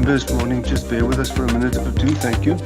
Members, morning. Just bear with us for a minute or two. Thank you.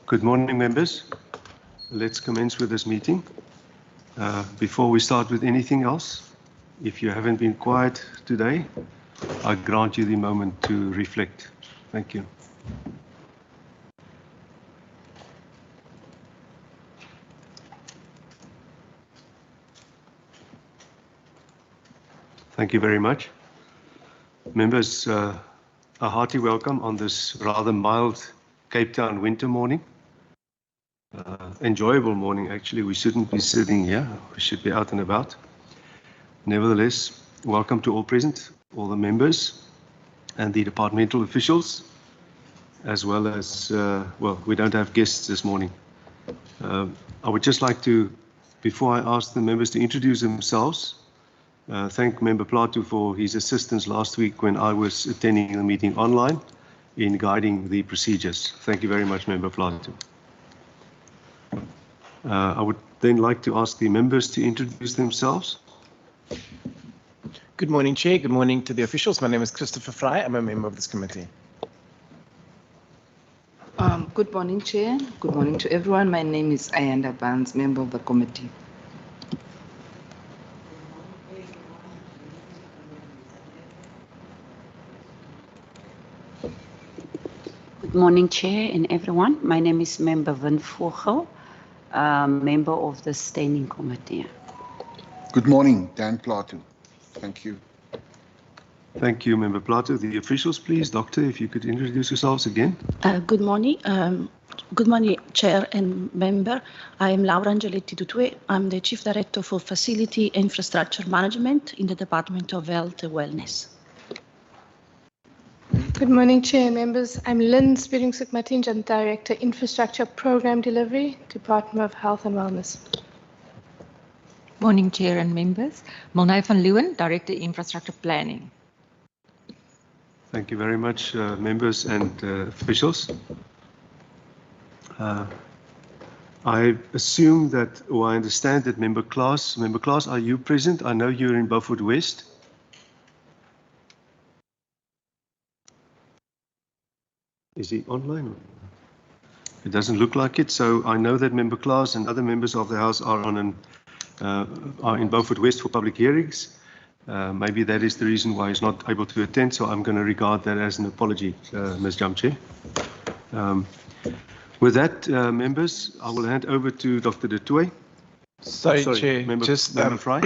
Good morning, members. Let's commence with this meeting. Before we start with anything else, if you haven't been quiet today, I grant you the moment to reflect. Thank you. Thank you very much. Members, a hearty welcome on this rather mild Cape Town winter morning. Enjoyable morning, actually. We shouldn't be sitting here. We should be out and about. Nevertheless, welcome to all present, all the members and the departmental officials, as well as, well, we don't have guests this morning. I would just like to, before I ask the members to introduce themselves, thank Member Plato for his assistance last week when I was attending the meeting online in guiding the procedures. Thank you very much, Member Plato. I would then like to ask the members to introduce themselves. Good morning, Chair. Good morning to the officials. My name is Christopher Fry. I'm a member of this committee. Good morning, Chair. Good morning to everyone. My name is Ayanda Barnes, member of the committee. Good morning, Chair and everyone. My name is Member Vin Vogel, member of the Standing Committee. Good morning, Dan Plato. Thank you. Thank you, Member Plato. The officials, please. Doctor, if you could introduce yourselves again. Good morning. Good morning, Chair and Member. I am Laura Angeletti Dutue. I'm the Chief Director for Facility Infrastructure Management in the Department of Health and Wellness. Good morning, Chair and members. I'm Lynn Spieringsuk-Martins, I'm Director Infrastructure Program Delivery, Department of Health and Wellness. Morning, Chair and members. Milne van Leeuwen, Director Infrastructure Planning. Thank you very much, members and officials. I assume that, or I understand that Member Klaas, are you present? I know you're in Beaufort West. Is he online? It doesn't look like it. So I know that Member Klaas and other members of the House are are in Beaufort West for public hearings. Maybe that is the reason why he's not able to attend. So I'm going to regard that as an apology, Ms. Jamche. With that, members, I will hand over to Dr. Dutue. Sorry, Chair. Member Fry.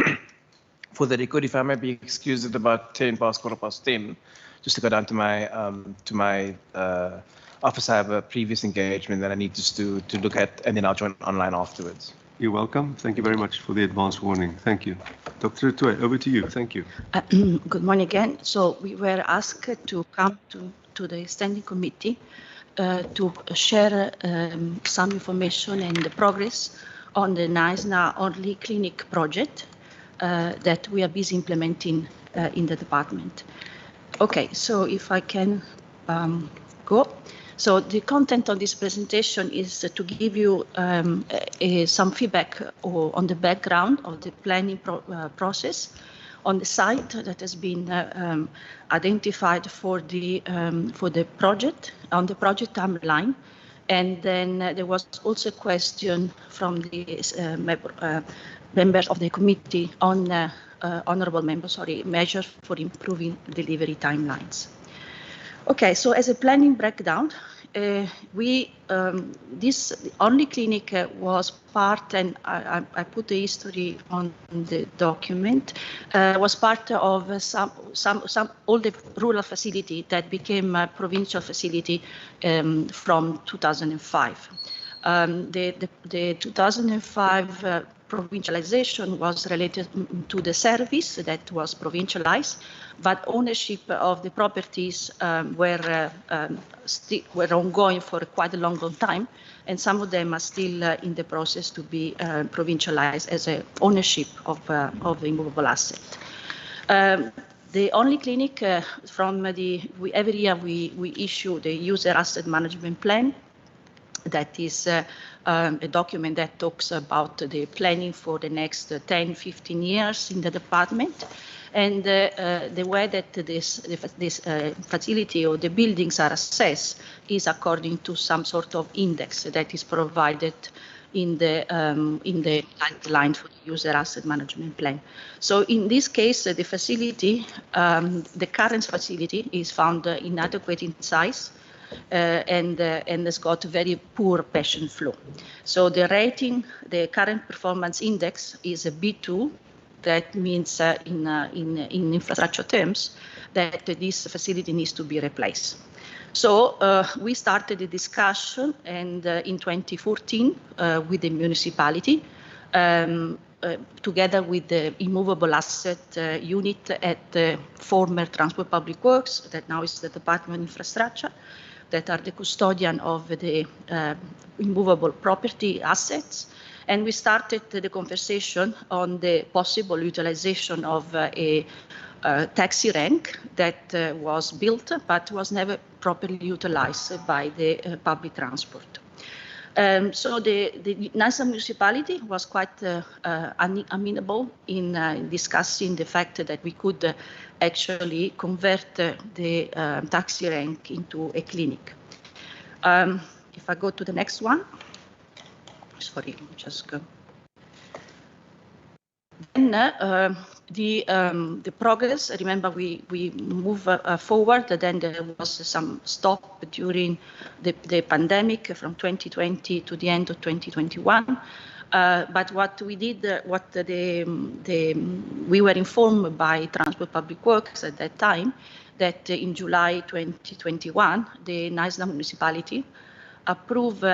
For the record, if I may be excused at about 10 past 10, just to go down to my office. I have a previous engagement that I need just to look at, and then I'll join online afterwards. You're welcome. Thank you very much for the advance warning. Thank you. Dr. Tue, over to you. Thank you. Good morning again. So we were asked to come to the standing committee to share some information and the progress on the NISNA Early Clinic project that we are busy implementing in the department. Okay, so if I can go. So the content of this presentation is to give you some feedback on the background of the planning process on the site that has been identified for the project, on the project timeline. And then there was also a question from the members of the committee on honorable members, sorry, measures for improving delivery timelines. Okay, so as a planning breakdown, this Only Clinic was part, and I put the history on the document, was part of some all the rural facility that became a provincial facility from 2005. The 2005 provincialization was related to the service that was provincialized, but ownership of the properties were ongoing for quite a long time, and some of them are still in the process to be provincialized as a ownership of immovable asset. The Only Clinic, every year we issue the user asset management plan. That is a document that talks about the planning for the next 10, 15 years in the department. And the way that this facility or the buildings are assessed is according to some sort of index that is provided in the guideline for the user asset management plan. So in this case, the facility, the current facility is found inadequate in size. And has got very poor patient flow. So the rating, the current performance index is a B2. That means in infrastructure terms that this facility needs to be replaced. So we started a discussion, and in 2014 with the municipality, together with the immovable asset unit at the former Transport Public Works, that now is the Department of Infrastructure, that are the custodian of the immovable property assets. And we started the conversation on the possible utilization of a taxi rank that was built but was never properly utilized by the public transport. So the NISNA municipality was quite amenable in discussing the fact that we could actually convert the taxi rank into a clinic. If I go to the next one, sorry, just go. Then the progress, remember we move forward, then there was some stop during the pandemic from 2020 to the end of 2021. But what we did, we were informed by Transport Public Works at that time that in July 2021, the NISNA municipality approved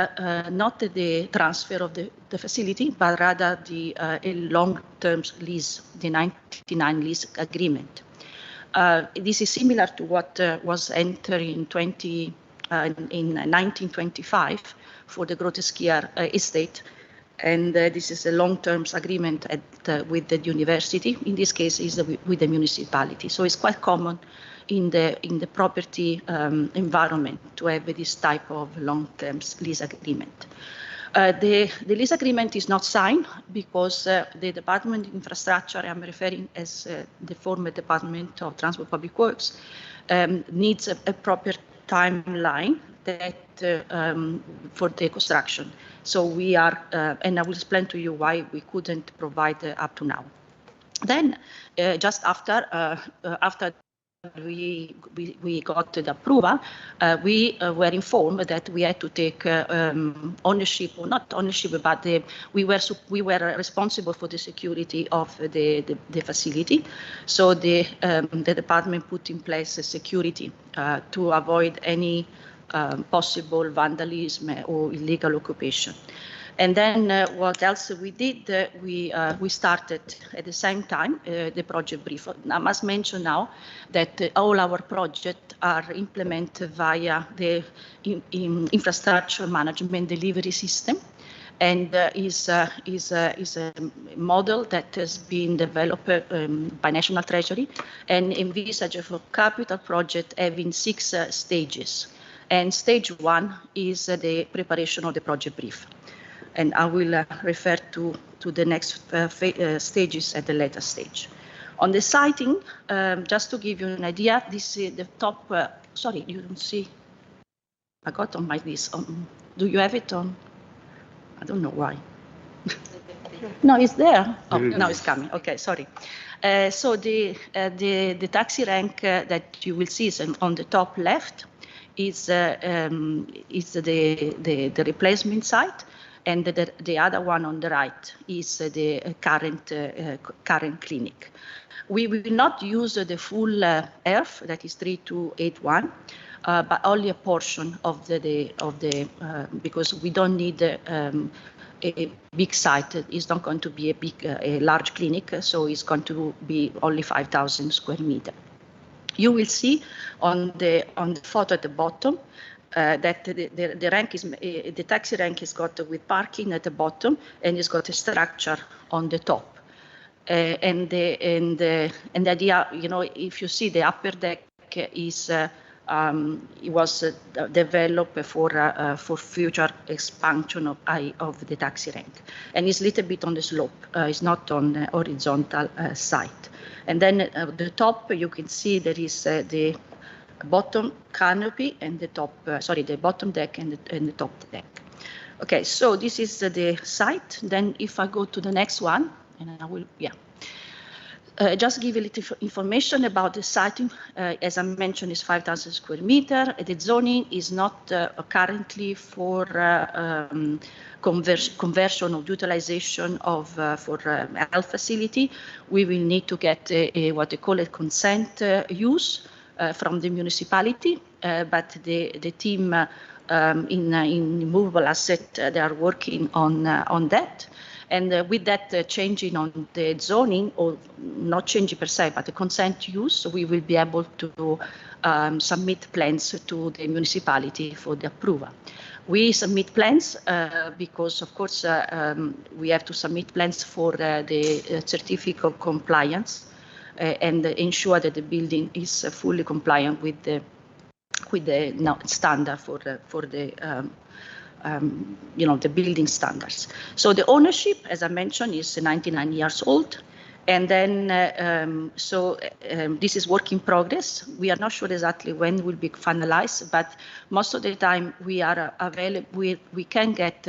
not the transfer of the facility, but rather a long-term lease, the 99 lease agreement. This is similar to what was entered in 1925 for the Groteskier estate. And this is a long-term agreement with the university. In this case, is with the municipality. So it's quite common in the property environment to have this type of long-term lease agreement. The lease agreement is not signed because the Department of Infrastructure, I'm referring as the former Department of Transport Public Works, needs a proper timeline that for the construction. So we are, and I will explain to you why we couldn't provide up to now. Then, just after we got the approval, we were informed that we had to take ownership, or not ownership, but we were responsible for the security of the facility. So the department put in place a security to avoid any possible vandalism or illegal occupation. And then what else we did, we started at the same time the project brief. I must mention now that all our projects are implemented via the infrastructure management delivery system, and is a model that has been developed by National Treasury and envisaged for capital project having 6 stages. And stage 1 is the preparation of the project brief. And I will refer to the next stages at the later stage. On the siting, just to give you an idea, this is the top, sorry, you don't see, I got on my list. Do you have it on? I don't know why. No, it's there. Oh, now it's coming. Okay, sorry. So the taxi rank that you will see is on the top left is the replacement site. And the other one on the right is the current clinic. We will not use the full earth, that is 3281, but only a portion of because we don't need a big site. It's not going to be a large clinic, so it's going to be only 5,000 square meters. You will see on the photo at the bottom that the rank is the taxi rank is got with parking at the bottom, and it's got a structure on the top. And the idea, you know, if you see the upper deck is it was developed for future expansion of the taxi rank, and it's a little bit on the slope. It's not on the horizontal site. And then at the top you can see there is the bottom canopy and the top, the bottom deck and the top deck. Okay, so this is the site. Then if I go to the next one, and I will, just give a little information about the siting. As I mentioned, it's 5,000 square meters. The zoning is not currently for conversion or utilization of for health facility. We will need to get what they call a consent use from the municipality, but the team in movable asset, they are working on that. And with that changing on the zoning, or not changing per se, but the consent use, we will be able to submit plans to the municipality for the approval. We submit plans because, of course, we have to submit plans for the certificate of compliance and ensure that the building is fully compliant with the standard for the the building standards. So the ownership, as I mentioned, is 99 years old. And then, this is work in progress. We are not sure exactly when it will be finalized, but most of the time we are available. We can get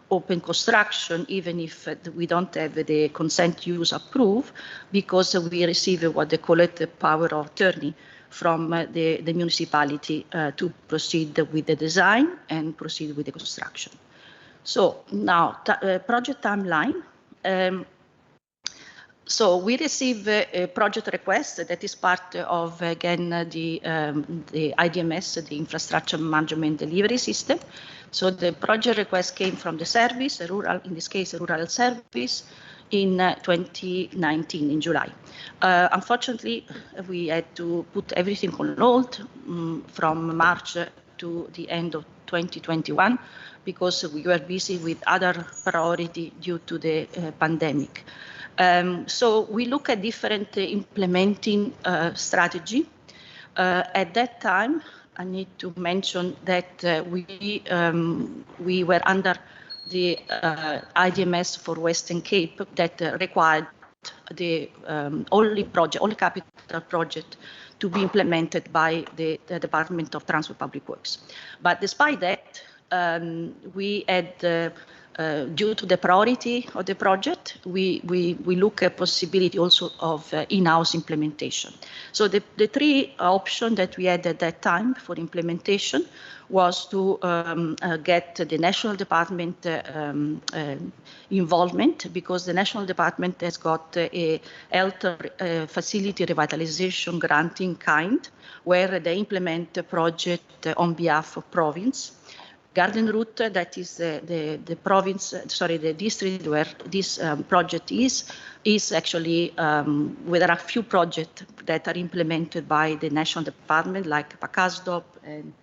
open construction even if we don't have the consent use approved, because we receive what they call it the power of attorney from the municipality to proceed with the design and proceed with the construction. So now, project timeline. So we receive a project request that is part of, again, the IDMS, the Infrastructure Management Delivery System. So the project request came from the service, in this case, a rural service, in 2019, in July. Unfortunately, we had to put everything on hold from March to the end of 2021 because we were busy with other priority due to the pandemic. So we look at different implementing strategy. At that time, I need to mention that we were under the IDMS for Western Cape that required the only capital project to be implemented by the Department of Transport Public Works. But despite that, we had due to the priority of the project, we look at possibility also of in-house implementation. So the three options that we had at that time for implementation was to get the national department involvement, because the national department has got a health facility revitalization grant in kind, where they implement a project on behalf of province. Garden Route, that is the province, sorry, the district where this project is actually, where there are few projects that are implemented by the national department, like Pakasdop and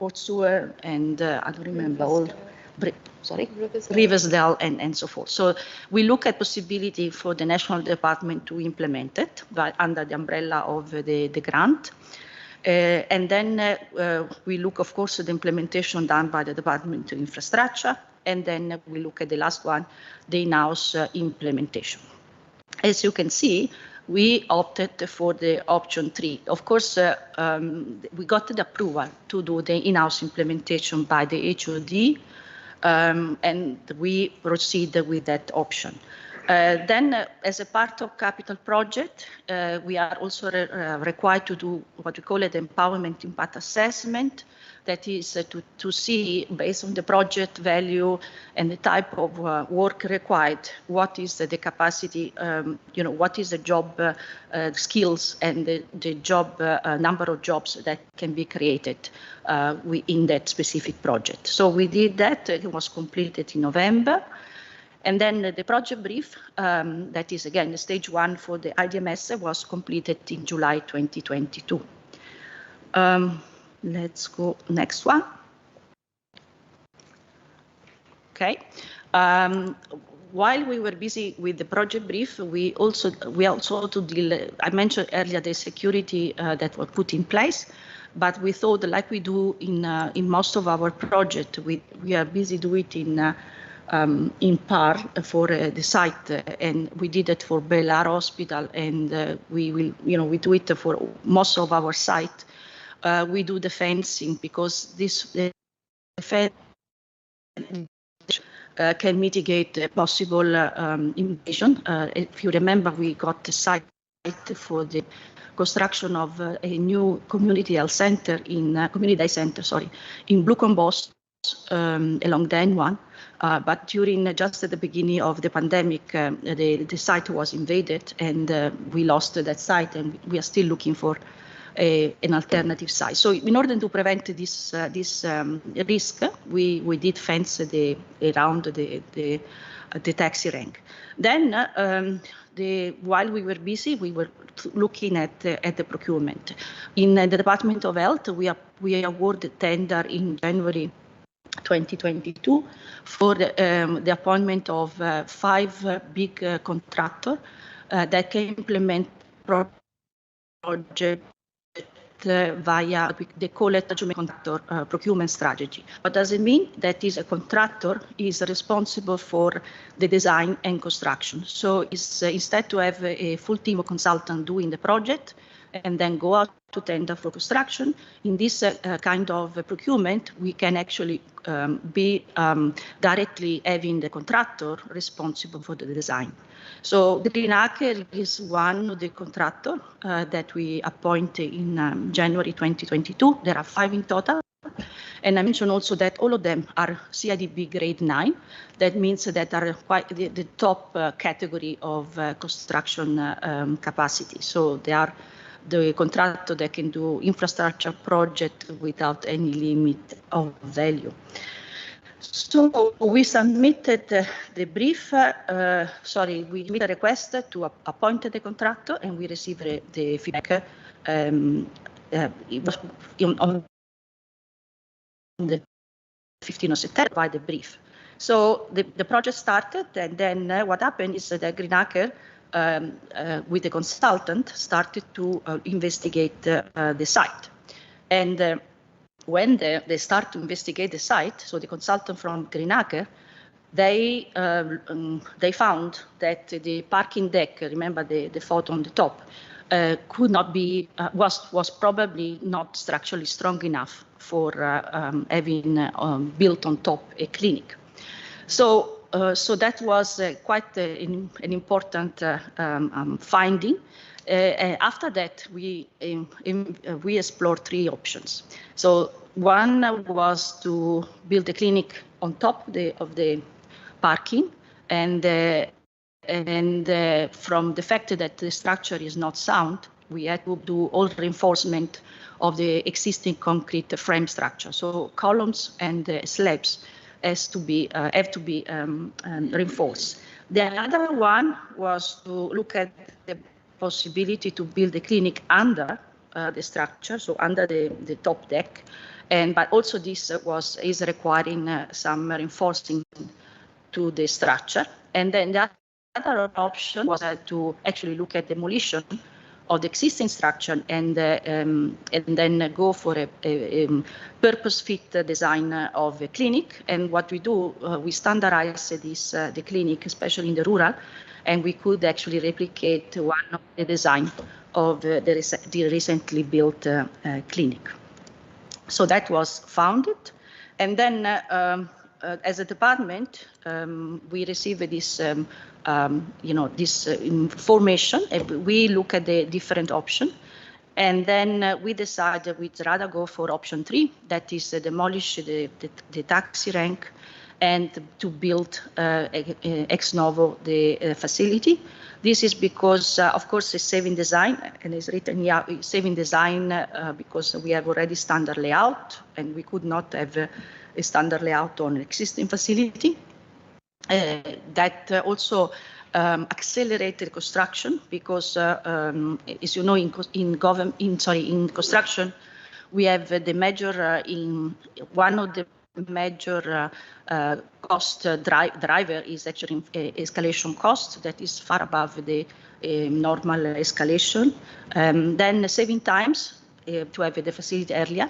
Otsuer, and I don't remember all, sorry, Riversdale and so forth. So we look at possibility for the national department to implement it, but under the umbrella of the grant. And then we look, of course, at the implementation done by the Department of Infrastructure, and then we look at the last one, the in-house implementation. As you can see, we opted for the option 3. Of course, we got the approval to do the in-house implementation by the HOD, and we proceeded with that option. Then, as a part of capital project, we are also required to do what we call it empowerment impact assessment. That is to see, based on the project value and the type of work required, what is the capacity, what is the job skills and the job number of jobs that can be created in that specific project. So we did that. It was completed in November. And then the project brief, that is again the stage 1 for the IDMS, was completed in July 2022. Let's go next one. Okay. While we were busy with the project brief, we also to deal. I mentioned earlier the security that were put in place, but we thought, like we do in most of our projects, we are busy doing it in PAR for the site, and we did it for Bellar Hospital, and we will, we do it for most of our site. We do the fencing because this fence can mitigate a possible invasion. If you remember, we got the site for the construction of a new community health center in in Bluecombos along the N1. But during just at the beginning of the pandemic, the site was invaded, and we lost that site, and we are still looking for an alternative site. So in order to prevent this risk, we did fence around the taxi rank. Then while we were busy, we were looking at the procurement. In the Department of Health, we awarded tender in January 2022 for the appointment of 5 big contractors that can implement project via, they call it a contractor procurement strategy. What does it mean? That is, a contractor is responsible for the design and construction. So it's, instead to have a full team of consultants doing the project and then go out to tender for construction, in this kind of procurement, we can actually be directly having the contractor responsible for the design. So the Greenacre is one of the contractors that we appointed in January 2022. There are 5 in total. And I mentioned also that all of them are CIDB grade 9. That means that are quite the top category of construction capacity. So they are the contractor that can do infrastructure project without any limit of value. So we submitted the brief, we made a request to appoint the contractor, and we received the feedback. It was on the 15th of September by the brief. So the project started, and then what happened is that Greenacre, with the consultant, started to investigate the site. And when they start to investigate the site, so the consultant from Greenacre, they found that the parking deck, remember the photo on the top, could not be, was probably not structurally strong enough for having built on top a clinic. So so that was quite an important finding. After that, we explored 3 options. So one was to build a clinic on top of the parking, and from the fact that the structure is not sound, we had to do all reinforcement of the existing concrete frame structure. So columns and slabs have to be reinforced. The other one was to look at the possibility to build a clinic under the structure, so under the top deck, but also this is requiring some reinforcing to the structure. And then the other option was to actually look at demolition of the existing structure and then go for a purpose-fit design of a clinic. And what we do, we standardize the clinic, especially in the rural, and we could actually replicate one of the design of the recently built clinic. So that was founded, and then as a department, we received this, this information. We look at the different options, and then we decided we'd rather go for option 3, that is demolish the taxi rank and to build ex novo the facility. This is because, of course, it's saving design, and it's written here, saving design because we have already standard layout, and we could not have a standard layout on existing facility. That also accelerated construction because, as you know, in construction, we have the major one of the major cost driver is actually escalation cost that is far above the normal escalation. Then saving times to have the facility earlier.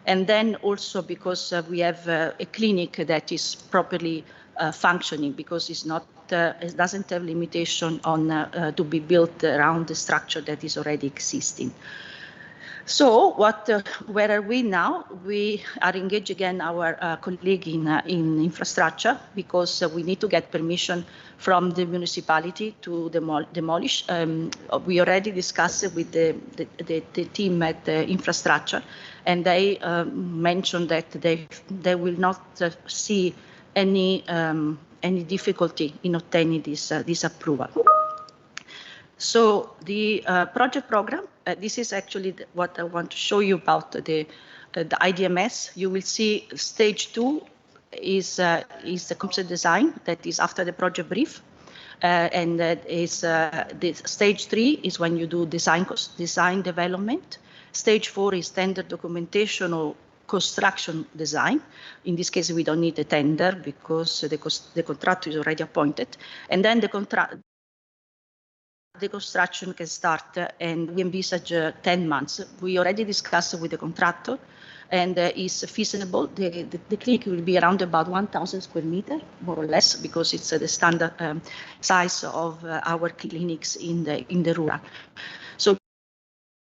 And then also because we have a clinic that is properly functioning, because it's not, it doesn't have limitation on to be built around the structure that is already existing. So where are we now? We are engaged again our colleague in infrastructure, because we need to get permission from the municipality to demolish. We already discussed it with the team at infrastructure, and they mentioned that they will not see any difficulty in obtaining this approval. So the project program, this is actually what I want to show you about the IDMS. You will see stage 2 is the concept design, that is after the project brief. And that is the stage 3 is when you do design development. Stage 4 is tender documentation or construction design. In this case, we don't need a tender because the contractor is already appointed. And then the construction can start, and we envisage 10 months. We already discussed with the contractor, and is feasible. The clinic will be around about 1,000 square meters, more or less, because it's the standard size of our clinics in the rural. So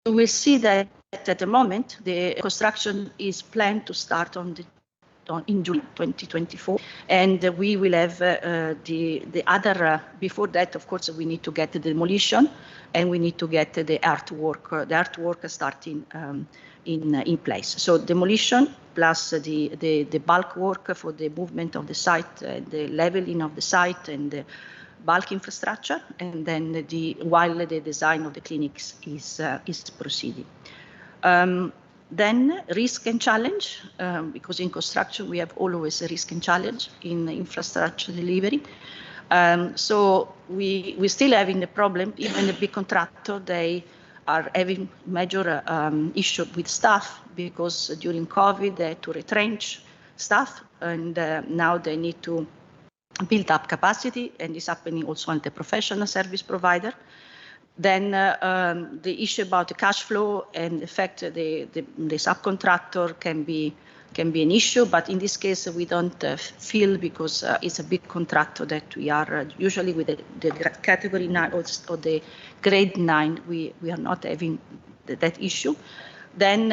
we'll see that at the moment, the construction is planned to start in June 2024, and we will have the other, before that, of course, we need to get the demolition, and we need to get the earthwork starting in place. So demolition plus the bulk work for the movement of the site, the leveling of the site, and the bulk infrastructure, and then while the design of the clinics is proceeding. Then risk and challenge, because in construction we have always a risk and challenge in infrastructure delivery. So we still having the problem, even the big contractor, they are having major issue with staff, because during COVID they had to retrench staff, and now they need to build up capacity, and it's happening also on the professional service provider. Then the issue about the cash flow and the fact that the subcontractor can be an issue, but in this case we don't feel, because it's a big contractor that we are usually with the category 9 or the grade 9, we are not having that issue. Then,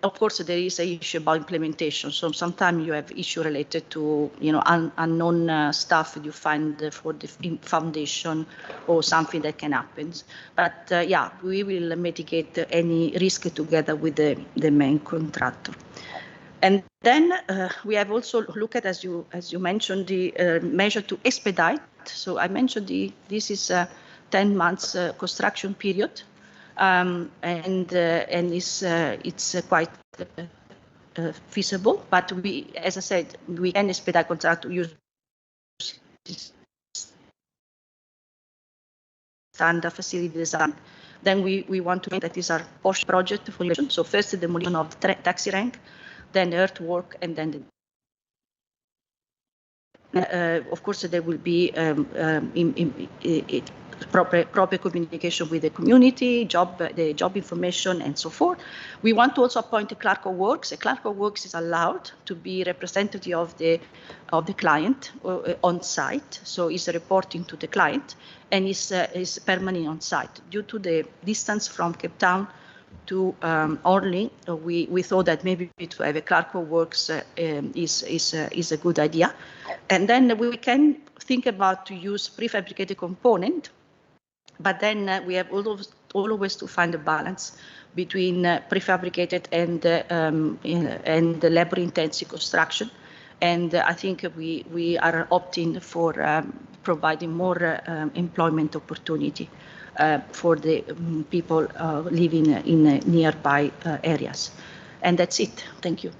of course, there is an issue about implementation. So sometimes you have issue related to, unknown stuff you find for the foundation or something that can happen. But yeah, we will mitigate any risk together with the main contractor. And then we have also looked at, as you mentioned, the measure to expedite. So I mentioned this is a 10 months construction period. And it's quite feasible. But we, as I said, we can expedite contract to use standard facility design. Then we want to make that these are portion project for demolition. So first the demolition of the taxi rank, then earthwork, and then of course there will be proper communication with the community, the job information, and so forth. We want to also appoint a clerk of works. A clerk of works is allowed to be representative of the client on site, so is reporting to the client and is permanent on site. Due to the distance from Cape Town to Orly, we thought that maybe to have a clerk of works is a good idea. And then we can think about to use prefabricated component, but then we have always to find a balance between prefabricated and the labor-intensive construction. And I think we are opting for providing more employment opportunity for the people living in nearby areas. And that's it. Thank you.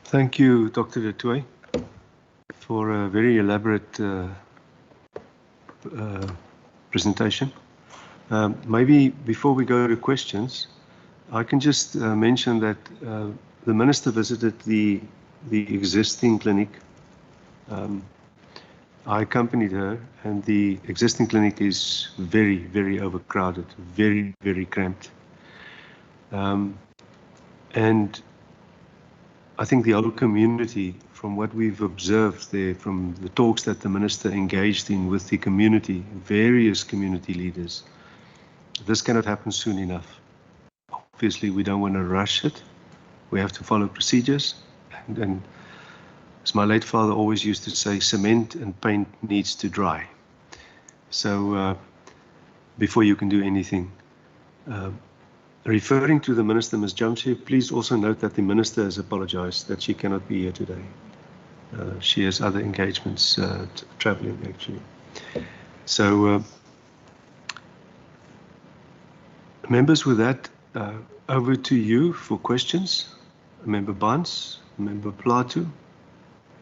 Thank you, Dr. Du Toit, for a very elaborate presentation. Maybe before we go to questions, I can just mention that the Minister visited the existing clinic. I accompanied her, and the existing clinic is very, very overcrowded, very, very cramped. And I think the whole community, from what we've observed there, from the talks that the Minister engaged in with the community, various community leaders, this cannot happen soon enough. Obviously, we don't want to rush it. We have to follow procedures. And as my late father always used to say, cement and paint needs to dry. So before you can do anything. Referring to the Minister, Ms. Jamshe, please also note that the Minister has apologized that she cannot be here today. She has other engagements, traveling actually. So, members, with that, over to you for questions. Member Barnes, Member Plato,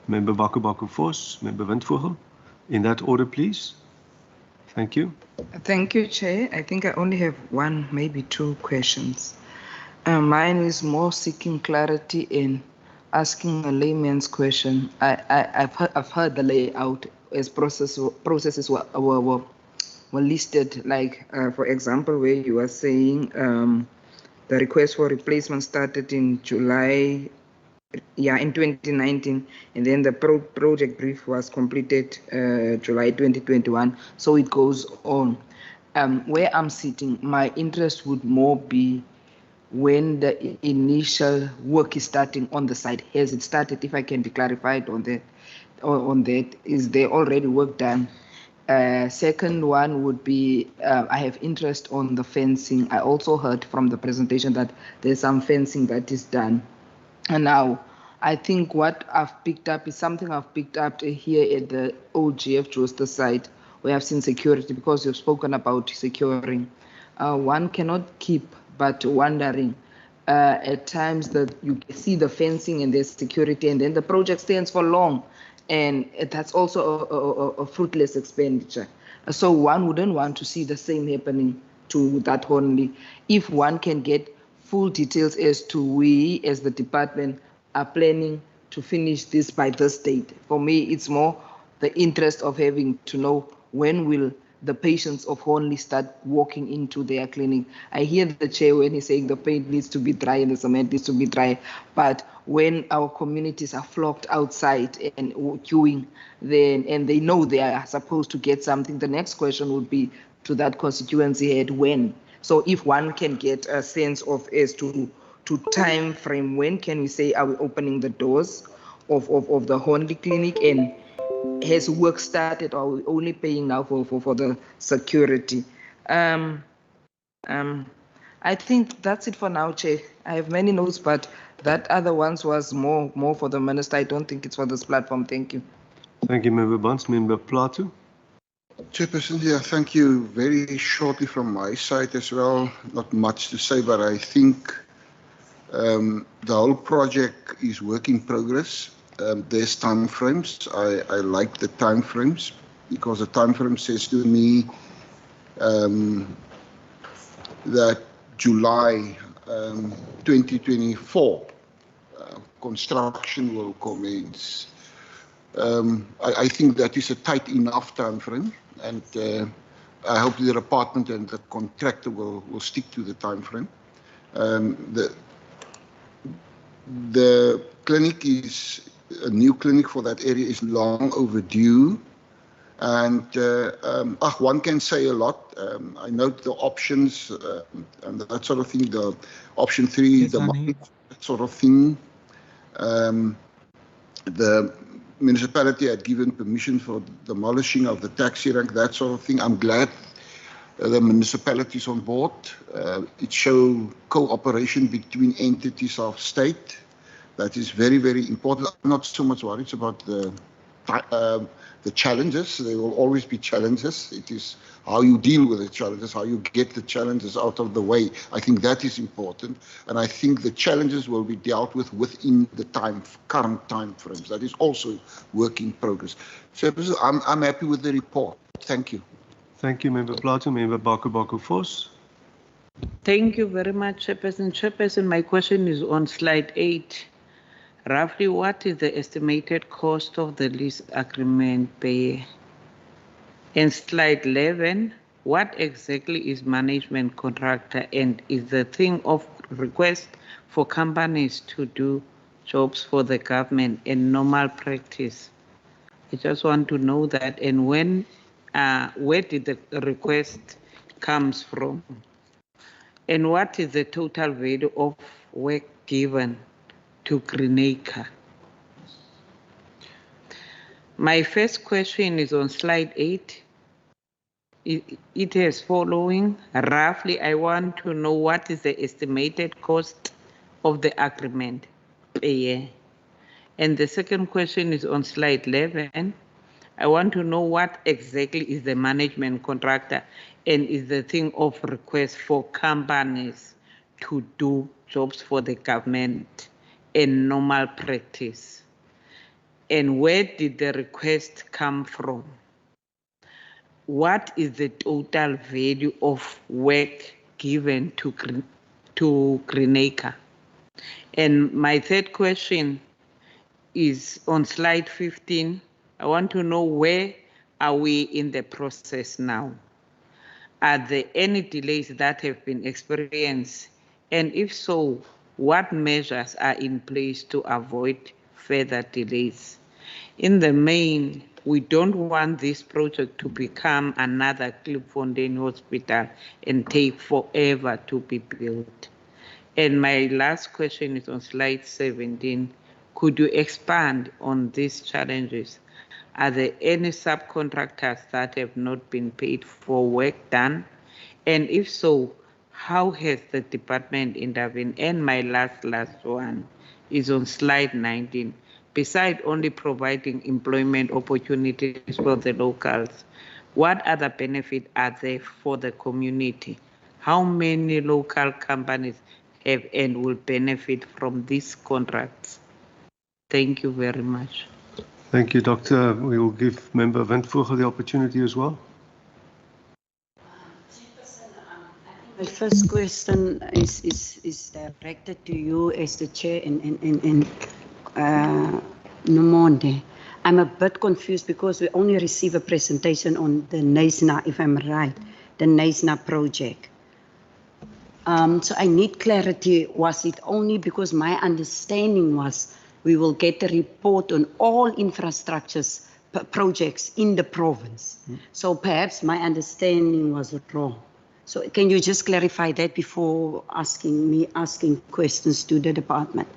Member Baku Vos, Member Windvogel. In that order, please. Thank you. Thank you, Chair. I think I only have one, maybe two questions. Mine is more seeking clarity in asking a layman's question. I've heard the layout as processes were listed, like for example, where you are saying the request for replacement started in July, in 2019, and then the project brief was completed July 2021. So it goes on. Where I'm sitting, my interest would more be when the initial work is starting on the site. Has it started? If I can be clarified on that, is there already work done? Second one would be, I have interest on the fencing. I also heard from the presentation that there's some fencing that is done. And now, I think what I've picked up is something I've picked up here at the OGF Joster site, where I've seen security, because you've spoken about securing. One cannot keep but wondering at times that you see the fencing and there's security, and then the project stands for long, and that's also a fruitless expenditure. So one wouldn't want to see the same happening to that only. If one can get full details as to we as the department are planning to finish this by this date. For me, it's more the interest of having to know when will the patients of Honley start walking into their clinic. I hear the chair when he's saying the paint needs to be dry and the cement needs to be dry, but when our communities are flocked outside and queuing, then and they know they are supposed to get something, the next question would be to that constituency head, when? So if one can get a sense of as to time frame, when can we say are we opening the doors of the Honley Clinic, and has work started, or are we only paying now for the security? I think that's it for now, Chair. I have many notes, but that other ones was more for the minister. I don't think it's for this platform. Thank you. Thank you, Member Bonds. Member Plato. Chairperson, yeah, thank you. Very shortly from my side as well. Not much to say, but I think the whole project is work in progress. There's time frames. I like the time frames because the time frame says to me that July 2024 construction will commence. I think that is a tight enough time frame, and I hope the department and the contractor will stick to the time frame. The clinic is a new clinic for that area, is long overdue, and one can say a lot. I note the options and that sort of thing. The option 3, the market, that sort of thing. The municipality had given permission for demolishing of the taxi rank, that sort of thing. I'm glad the municipality is on board. It shows cooperation between entities of state. That is very, very important. I'm not so much worried about the challenges. There will always be challenges. It is how you deal with the challenges, how you get the challenges out of the way. I think that is important, and I think the challenges will be dealt with within the current time frames. That is also work in progress. So I'm happy with the report. Thank you. Thank you, Member Plato. Member Baku Force. Thank you very much, Chairperson. Chairperson, my question is on slide 8. Roughly, what is the estimated cost of the lease agreement per year? In slide 11, what exactly is management contractor, and is the thing of request for companies to do jobs for the government in normal practice? I just want to know that, and when, where did the request comes from? And what is the total value of work given to Greenacre? My first question is on slide 8. It is following. Roughly, I want to know what is the estimated cost of the agreement per year. And the second question is on slide 11. I want to know what exactly is the management contractor, and is the thing of request for companies to do jobs for the government in normal practice. And where did the request come from? What is the total value of work given to Greenacre? And my third question is on slide 15. I want to know, where are we in the process now? Are there any delays that have been experienced? And if so, what measures are in place to avoid further delays? In the main, we don't want this project to become another Klipfontein Hospital and take forever to be built. And my last question is on slide 17. Could you expand on these challenges? Are there any subcontractors that have not been paid for work done? And if so, how has the department intervened? And my last one is on slide 19. Besides only providing employment opportunities for the locals, what other benefits are there for the community? How many local companies have and will benefit from these contracts? Thank you very much. Thank you, Doctor. We will give Member Windvoogel the opportunity as well. My first question is directed to you as the chair and Nomonde. I'm a bit confused because we only receive a presentation on the NASNA, if I'm right, the NASNA project. So I need clarity. Was it only because my understanding was we will get a report on all infrastructures projects in the province? So perhaps my understanding was wrong. So can you just clarify that before asking questions to the department?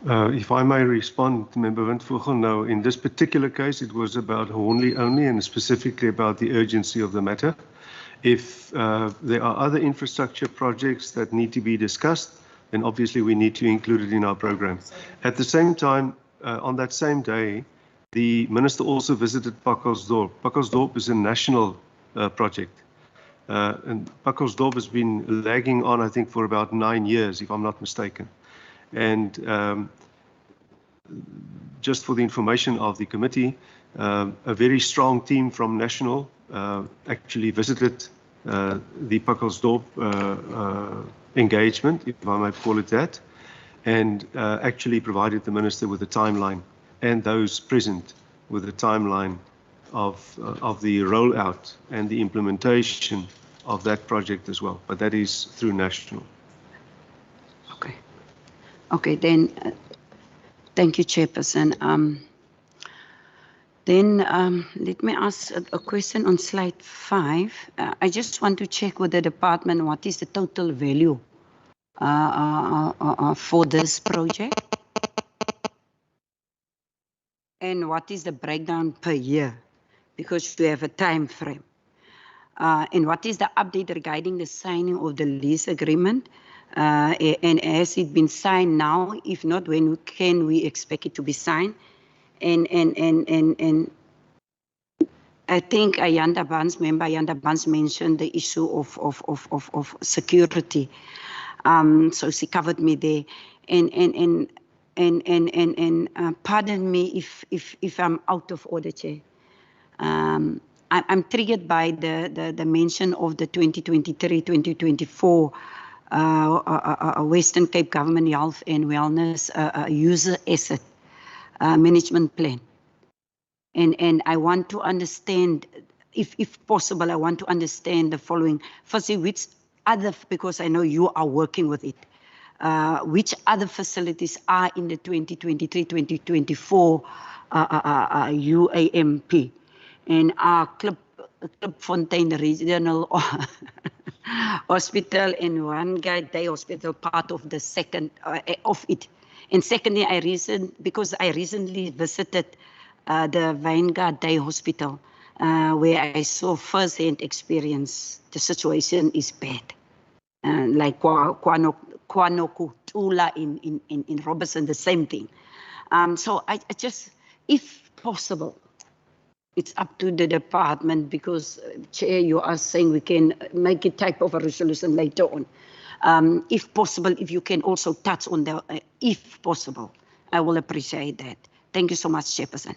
If I may respond, Member Windvogel, no, in this particular case, it was about Hornley only and specifically about the urgency of the matter. If there are other infrastructure projects that need to be discussed, then obviously we need to include it in our program. At the same time, on that same day, the Minister also visited Pakkelsdorp. Pakkelsdorp is a national project. And Pakkelsdorp has been lagging on, I think, for about 9 years, if I'm not mistaken. And just for the information of the committee, a very strong team from National actually visited the Pakkelsdorp engagement, if I might call it that, and actually provided the Minister with a timeline and those present with a timeline of the rollout and the implementation of that project as well. But that is through National. Okay. Okay, then, thank you, Chairperson. Let me ask a question on slide 5. I just want to check with the department what is the total value for this project? And what is the breakdown per year? Because we have a time frame. And what is the update regarding the signing of the lease agreement? And has it been signed now? If not, when can we expect it to be signed? And I think Ayanda Bans mentioned the issue of security. So she covered me there. And pardon me if I'm out of order, Chair. I'm triggered by the mention of the 2023-2024 Western Cape Government Health and Wellness User Asset Management Plan. And I want to understand, if possible, I want to understand the following. Firstly, which other, because I know you are working with it, which other facilities are in the 2023-2024 UAMP? And our Klipfontein Regional Hospital and Vanguard Day Hospital part of the second of it. And secondly, because I recently visited the Vanguard Day Hospital, where I saw first-hand experience the situation is bad. Like Kwanoku Tula in Robertson, the same thing. So I just, if possible, it's up to the department, because Chair, you are saying we can make a type of a resolution later on. If possible, if you can also touch on the, if possible, I will appreciate that. Thank you so much, Chairperson.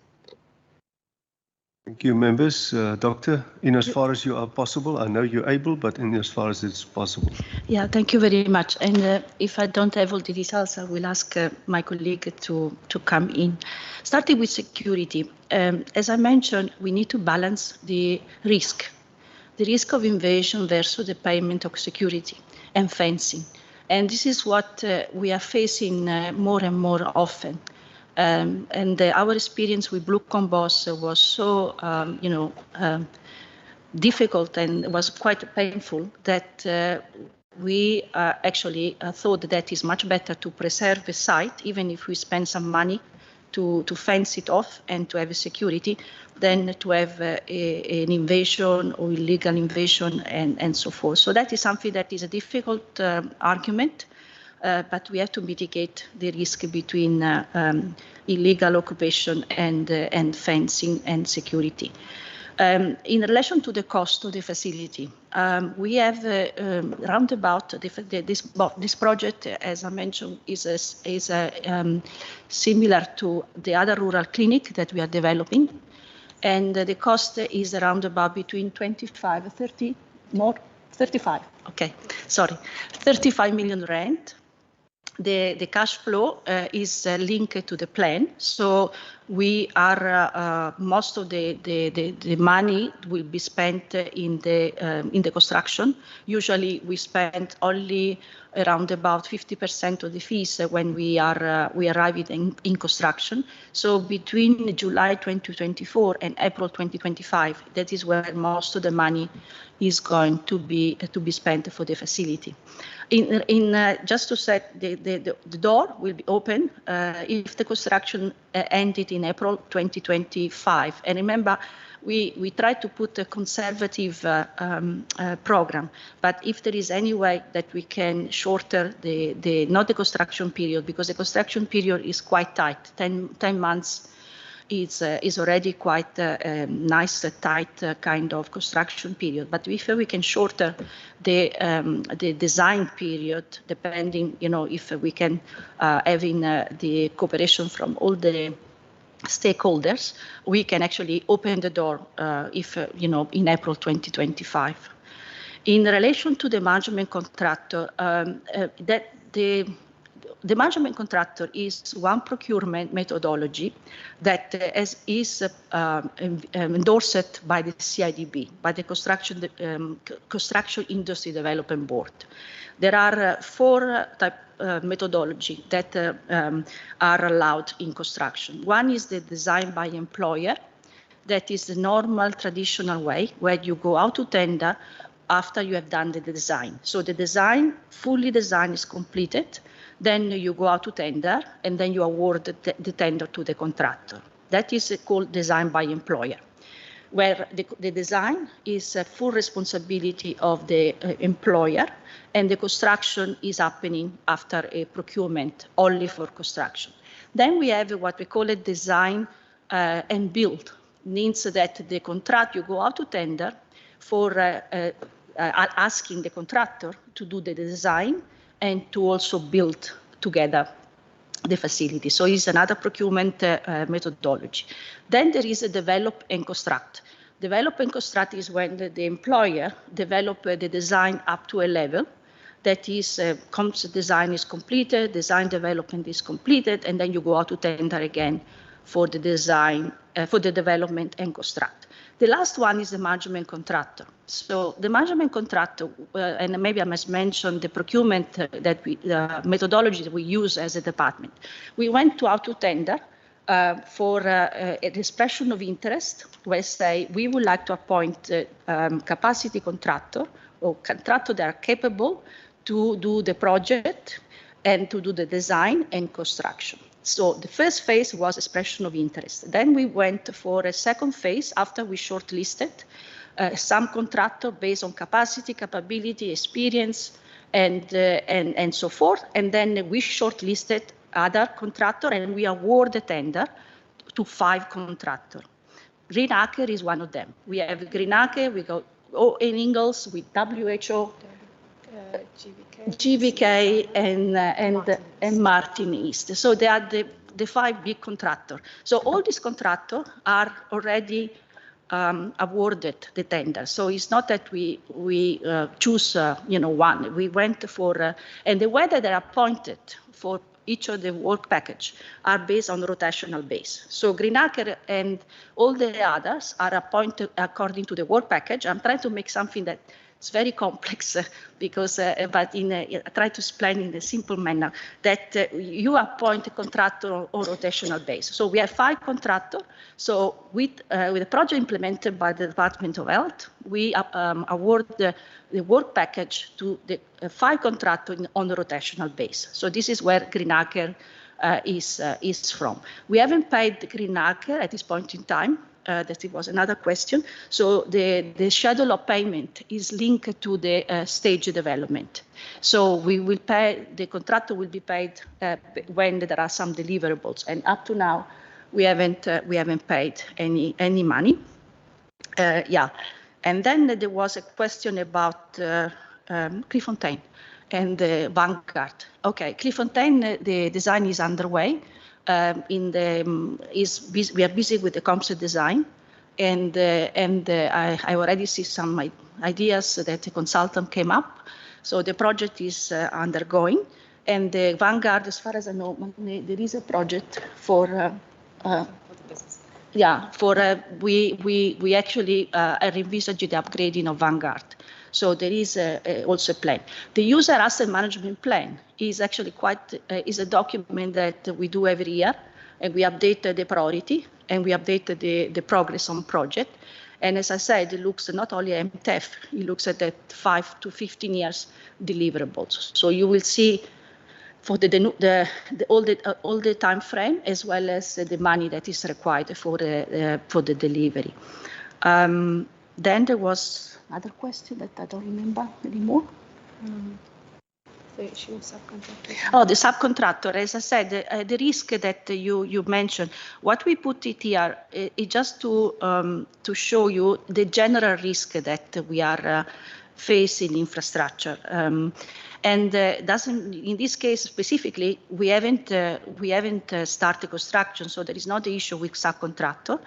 Thank you, members. Doctor, in as far as you are possible, I know you're able, but in as far as it's possible. Yeah, thank you very much. And if I don't have all the results, I will ask my colleague to come in. Starting with security, as I mentioned, we need to balance the risk of invasion versus the payment of security and fencing. And this is what we are facing more and more often. And our experience with Blue Combos was so, difficult and was quite painful that we actually thought that it's much better to preserve the site, even if we spend some money to fence it off and to have a security, than to have an invasion or illegal invasion and so forth. So that is something that is a difficult argument. But we have to mitigate the risk between illegal occupation and fencing and security. In relation to the cost of the facility, we have roundabout this project, as I mentioned, is similar to the other rural clinic that we are developing, and the cost is around about between 25 and 30 more 35. Okay, sorry, 35 million rand. The cash flow is linked to the plan. So we are most of the money will be spent in the construction. Usually we spend only around about 50% of the fees when we arrive in construction. So between July 2024 and April 2025, that is where most of the money is going to be spent for the facility. Just to set the door will be open if the construction ended in April 2025. And remember, we try to put a conservative program, but if there is any way that we can shorter not the construction period, because the construction period is quite tight, 10 months is already quite a nice, tight kind of construction period. But if we can shorter the design period, depending, if we can having the cooperation from all the stakeholders, we can actually open the door in April 2025. In relation to the management contractor, the management contractor is one procurement methodology that is endorsed by the CIDB, by the Construction Industry Development Board. There are 4 type methodology that are allowed in construction. One is the design by employer. That is the normal traditional way where you go out to tender after you have done the design. So the design, fully design is completed. Then you go out to tender, and then you award the tender to the contractor. That is called design by employer, where the design is a full responsibility of the employer, and the construction is happening after a procurement only for construction. Then we have what we call a design and build. Means that the contract, you go out to tender for asking the contractor to do the design and to also build together the facility. So it's another procurement methodology. Then there is a develop and construct. Develop and construct is when the employer develop the design up to a level that is, design is completed, design development is completed, and then you go out to tender again for the design, for the development and construct. The last one is the management contractor. So the management contractor, and maybe I must mention the procurement the methodology that we use as a department. We went out to tender for an expression of interest, where say we would like to appoint capacity contractor or contractor that are capable to do the project and to do the design and construction. So the first phase was expression of interest. Then we went for a second phase after we shortlisted some contractor based on capacity, capability, experience, and so forth. And then we shortlisted other contractor, and we award the tender to 5 contractors. Greenacre is one of them. We have Greenacre, we go in Ingalls with WHO, GVK and Martin East. So they are the 5 big contractors. So all these contractors are already awarded the tender. So it's not that we choose one. We went for and the way that they're appointed for each of the work package are based on rotational base. So Greenacre and all the others are appointed according to the work package. I'm trying to make something that it's very complex because, but I try to explain in a simple manner that you appoint a contractor on rotational base. So we have 5 contractors. So with the project implemented by the Department of Health, we award the work package to the 5 contractors on the rotational base. So this is where Greenacre is from. We haven't paid Greenacre at this point in time. That it was another question. So the schedule of payment is linked to the stage development. So we will pay, the contractor will be paid when there are some deliverables. And up to now, we haven't paid any money. Yeah. And then there was a question about Cliffontaine and the Vanguard. Okay, Cliffontaine, the design is underway. We are busy with the concept design, and I already see some ideas that the consultant came up. So the project is undergoing, and the Vanguard, as far as I know, there is a project for Yeah, for we actually envisaged the upgrading of Vanguard. So there is also a plan. The user asset management plan is actually quite is a document that we do every year, and we update the priority and we update the progress on project. And as I said, it looks not only at MTEF, it looks at the 5 to 15 years deliverables. So you will see for all the time frame as well as the money that is required for the delivery. Then there was another question that I don't remember anymore. The issue of subcontractor. Oh, the subcontractor. As I said, the risk that you mentioned. What we put it here is just to show you the general risk that we are facing in infrastructure. And doesn't in this case specifically we haven't started construction, so there is not the issue with subcontractor,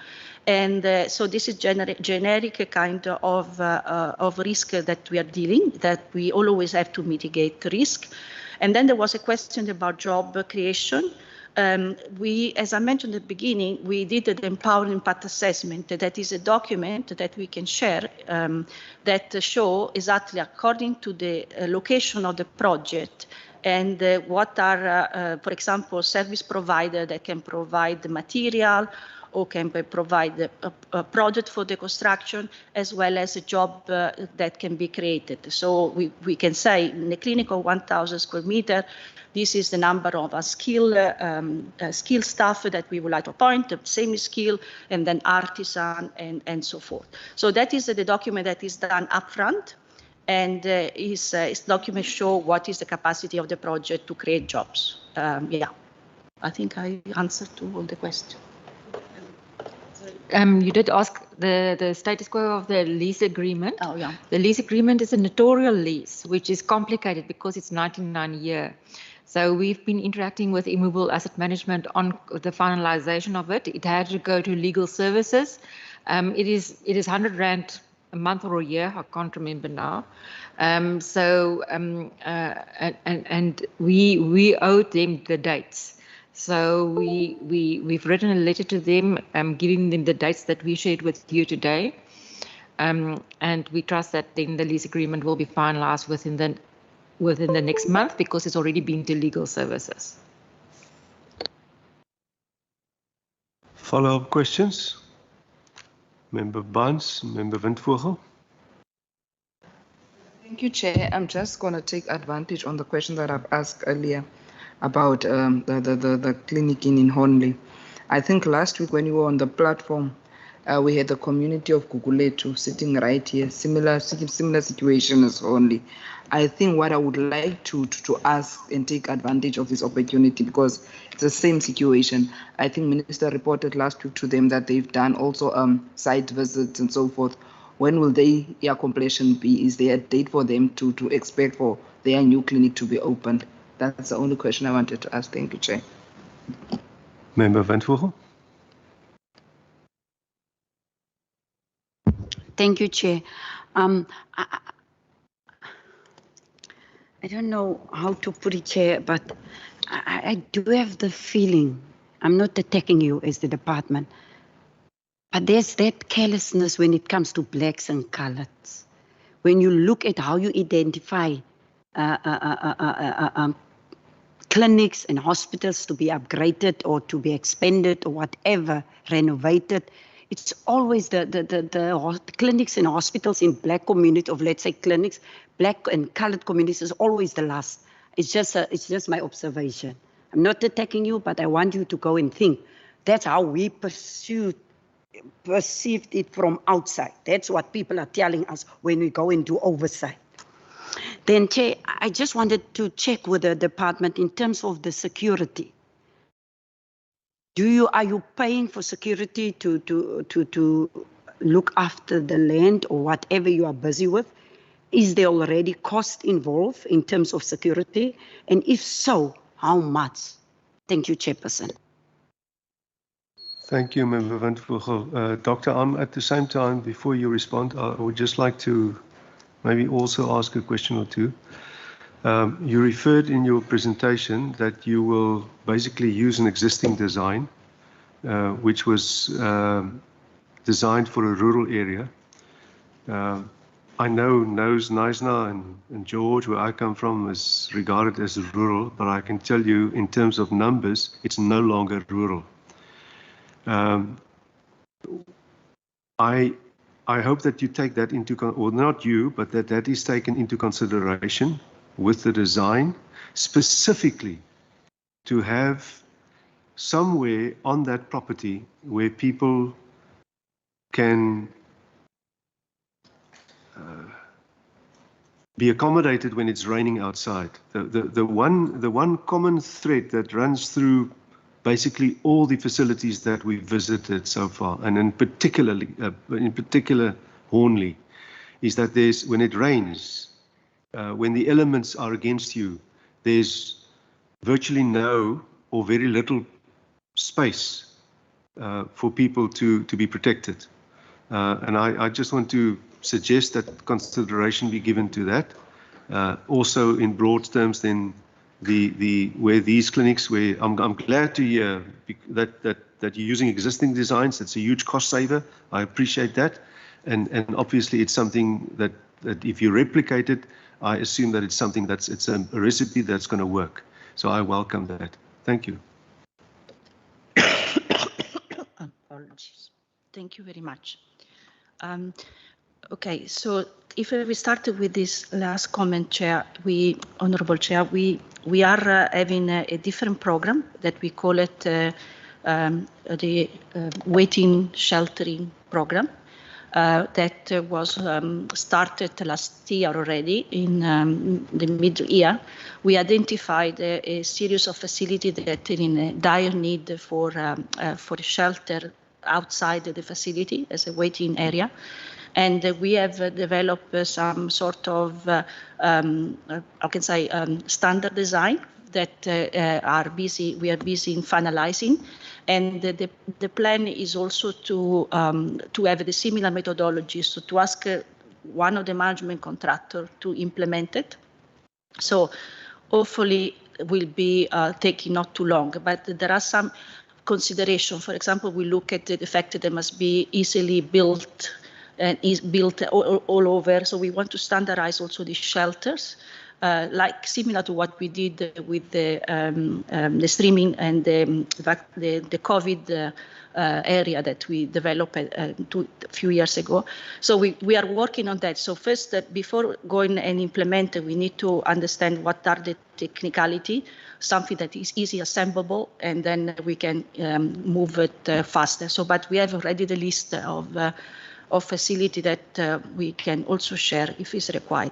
and so this is generic kind of risk that we are dealing, that we always have to mitigate risk. And then there was a question about job creation. We, as I mentioned at the beginning, we did the Empowering Impact Assessment. That is a document that we can share that show exactly according to the location of the project and what are, for example, service provider that can provide the material or can provide a project for the construction, as well as a job that can be created. So we can say in the clinic of 1,000 square meter, this is the number of skilled staff that we would like to appoint, the same skill, and then artisan, and so forth. So that is the document that is done upfront, and is document show what is the capacity of the project to create jobs. Yeah, I think I answered to all the questions. You did ask the status quo of the lease agreement. Oh, yeah. The lease agreement is a notarial lease, which is complicated because it's 99 year. So we've been interacting with Immovable Asset Management on the finalization of it. It had to go to legal services. It is 100 Rand a month or a year, I can't remember now. And we owed them the dates. So we've written a letter to them, giving them the dates that we shared with you today. And we trust that then the lease agreement will be finalized within the next month, because it's already been to legal services. Follow-up questions? Member Barnes, Member Windvogel. Thank you, Chair. I'm just going to take advantage on the question that I've asked earlier about the clinic in Honley. I think last week when you were on the platform, we had the community of Guguletu sitting right here, similar situation as Honley. I think what I would like to ask and take advantage of this opportunity, because it's the same situation. I think Minister reported last week to them that they've done also site visits and so forth. When will their completion be? Is there a date for them to expect for their new clinic to be opened? That's the only question I wanted to ask. Thank you, Chair. Member Windvogel. Thank you, Chair. I don't know how to put it, Chair, but I do have the feeling, I'm not attacking you as the department, but there's that carelessness when it comes to blacks and coloreds. When you look at how you identify clinics and hospitals to be upgraded or to be expanded or whatever, renovated, it's always the clinics and hospitals in black community, of let's say clinics, black and colored communities is always the last. It's just my observation. I'm not attacking you, but I want you to go and think. That's how we perceived it from outside. That's what people are telling us when we go into oversight. Then, Chair, I just wanted to check with the department in terms of the security. Are you paying for security to look after the land or whatever you are busy with? Is there already cost involved in terms of security? And if so, how much? Thank you, Chairperson. Thank you, Member Windvogel. Dr. At the same time, before you respond, I would just like to maybe also ask a question or two. You referred in your presentation that you will basically use an existing design which was designed for a rural area. I know Knysna and George, where I come from, is regarded as rural, but I can tell you in terms of numbers, it's no longer rural. I hope that you take that into, or not you, but that is taken into consideration with the design, specifically to have somewhere on that property where people can be accommodated when it's raining outside. The one common thread that runs through basically all the facilities that we've visited so far, and in particular Hornley, is that when it rains, when the elements are against you, there's virtually no or very little space for people to be protected. And I just want to suggest that consideration be given to that. Also, in broad terms, then where these clinics, where I'm glad to hear that you're using existing designs. That's a huge cost saver. I appreciate that, and obviously it's something that if you replicate it, I assume that it's something it's a recipe that's going to work. So I welcome that. Thank you. Apologies. Thank you very much. Okay, so if we started with this last comment, Chair, Honourable Chair, we are having a different program that we call it the waiting sheltering program that was started last year already in the mid-year. We identified a series of facilities that are in a dire need for shelter outside the facility as a waiting area. And we have developed some sort of, standard design that we are busy in finalizing. And the plan is also to have the similar methodologies, so to ask one of the management contractor to implement it. So hopefully it will be taking not too long, but there are some consideration. For example, we look at the fact that they must be easily built and is built all over. So we want to standardize also these shelters, like similar to what we did with the streaming and the COVID area that we developed a few years ago. So we are working on that. So first, before going and implement it, we need to understand what are the technicality, something that is easy assemblable, and then we can move it faster. So, but we have already the list of facility that we can also share if it's required.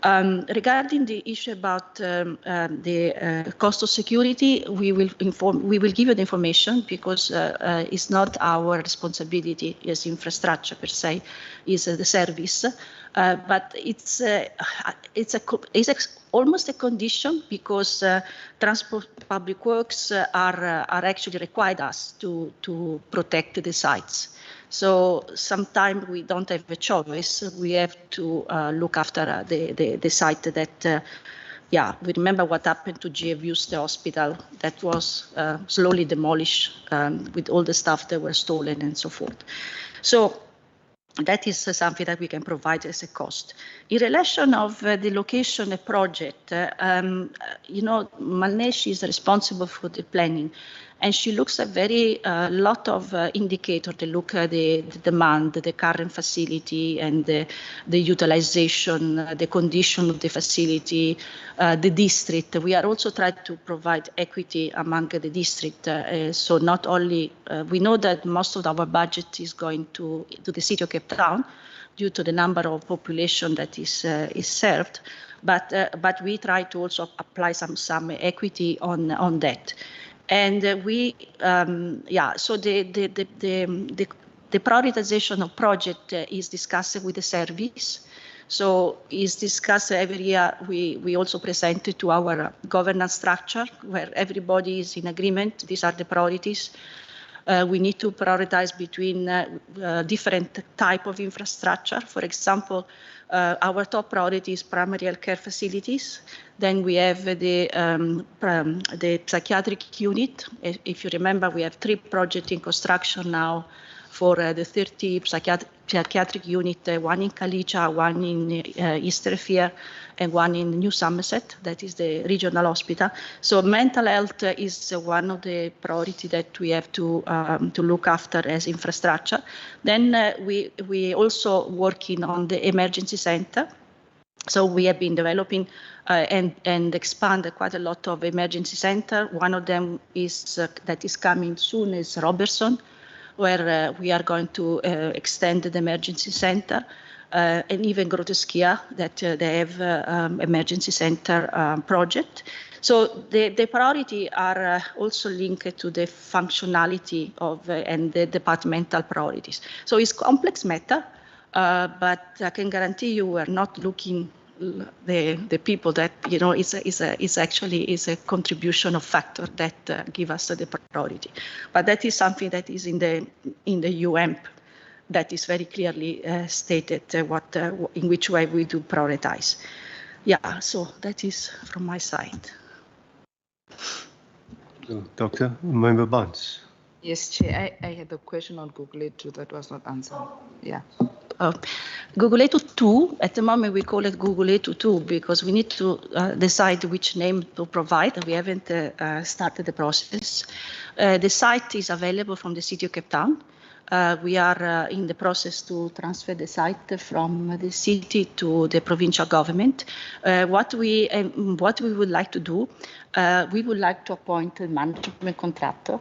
Regarding the issue about the cost of security, we will give you the information because it's not our responsibility as infrastructure per se, is the service, but it's almost a condition because Transport Public Works are actually required us to protect the sites. So sometimes we don't have a choice. We have to look after the site that, we remember what happened to GFU's, the hospital that was slowly demolished with all the stuff that were stolen and so forth. So that is something that we can provide as a cost. In relation of the location of project, Malnesh is responsible for the planning, and she looks at very lot of indicators. They look at the demand, the current facility, and the utilization, the condition of the facility, the district. We are also trying to provide equity among the district. So not only, we know that most of our budget is going to the city of Cape Town due to the number of population that is served, but we try to also apply some equity on that. And so the prioritization of project is discussed with the service. So is discussed every year. We also present it to our governance structure where everybody is in agreement. These are the priorities. We need to prioritize between different type of infrastructure. For example, our top priority is primary health care facilities. Then we have the psychiatric unit. If you remember, we have 3 projects in construction now for the 30 psychiatric unit, one in Kalicha, one in East Revere, and one in New Somerset. That is the regional hospital. So mental health is one of the priority that we have to look after as infrastructure. Then we also working on the emergency center. So we have been developing and expand quite a lot of emergency center. One of them is that is coming soon is Robertson, where we are going to extend the emergency center, and even Groteskia, that they have emergency center project. So the priority are also linked to the functionality of and the departmental priorities. So it's complex matter, but I can guarantee you we're not looking the people that is actually a contribution of factor that give us the priority, but that is something that is in the UMP that is very clearly stated in which way we do prioritize. Yeah, so that is from my side. Dr. Member Barnes. Yes, Chair, I had a question on Google too that was not answered. Yeah. Google Eto 2, at the moment we call it Google Eto 2 because we need to decide which name to provide. We haven't started the process. The site is available from the City of Cape Town. We are in the process to transfer the site from the city to the provincial government. What we would like to do, we would like to appoint a management contractor.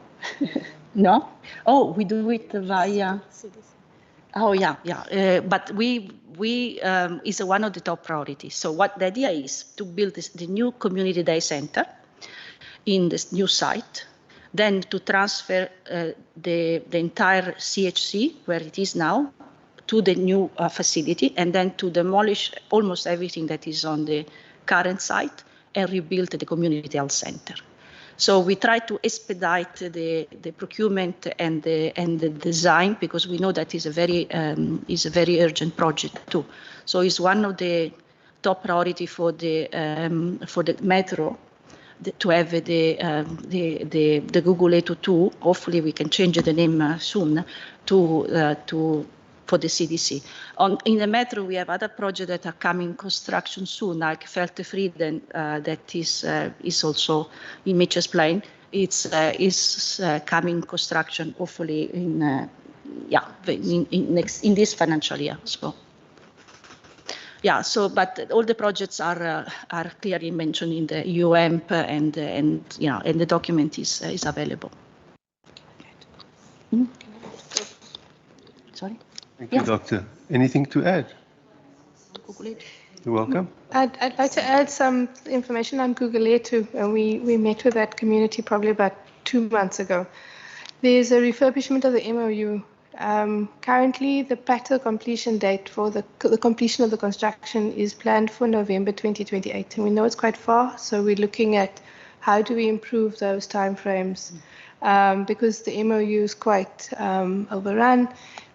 No? Oh, we do it via... Oh yeah. But we is one of the top priorities. So what the idea is to build the new community day center in this new site, then to transfer the entire CHC where it is now to the new facility, and then to demolish almost everything that is on the current site and rebuild the community health center. So we try to expedite the procurement and the design because we know that is a very urgent project too. So it's one of the top priority for the metro to have the Google Eto 2. Hopefully we can change the name soon for the CDC. In the metro, we have other projects that are coming construction soon, like Velte Frieden, that is also in Mitchell's Plain. It's coming construction hopefully in this financial year. So yeah, but all the projects are clearly mentioned in the UMP and the document is available. Sorry. Thank you, Doctor. Anything to add? You're welcome. I'd like to add some information on Google Eto. We met with that community probably about 2 months ago. There's a refurbishment of the MOU. Currently, the practical completion date for the completion of the construction is planned for November 2028. And we know it's quite far, so we're looking at how do we improve those timeframes because the MOU is quite overrun.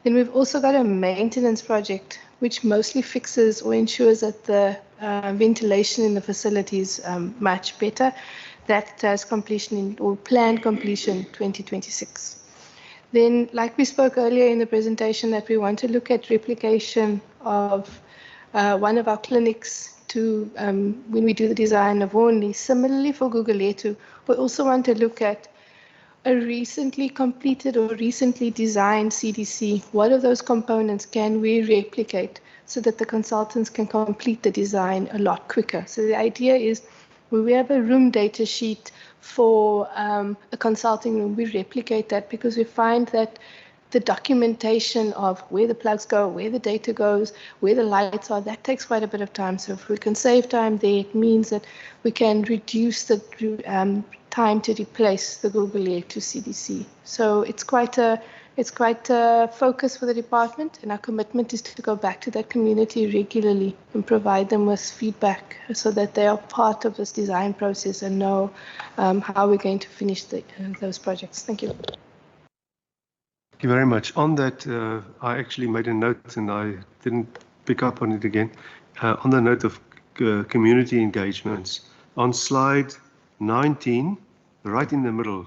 Then we've also got a maintenance project which mostly fixes or ensures that the ventilation in the facility is much better. That has completion or planned completion 2026. Then, like we spoke earlier in the presentation, that we want to look at replication of one of our clinics to when we do the design of only. Similarly for Google Eto, we also want to look at a recently completed or recently designed CDC. What of those components can we replicate so that the consultants can complete the design a lot quicker? So the idea is when we have a room data sheet for a consulting room, we replicate that because we find that the documentation of where the plugs go, where the data goes, where the lights are, that takes quite a bit of time. So if we can save time there, it means that we can reduce the time to replace the Google Eto CDC. So it's quite a focus for the department, and our commitment is to go back to that community regularly and provide them with feedback so that they are part of this design process and know how we're going to finish those projects. Thank you. Thank you very much. On that, I actually made a note and I didn't pick up on it again. On the note of community engagements, on slide 19, right in the middle,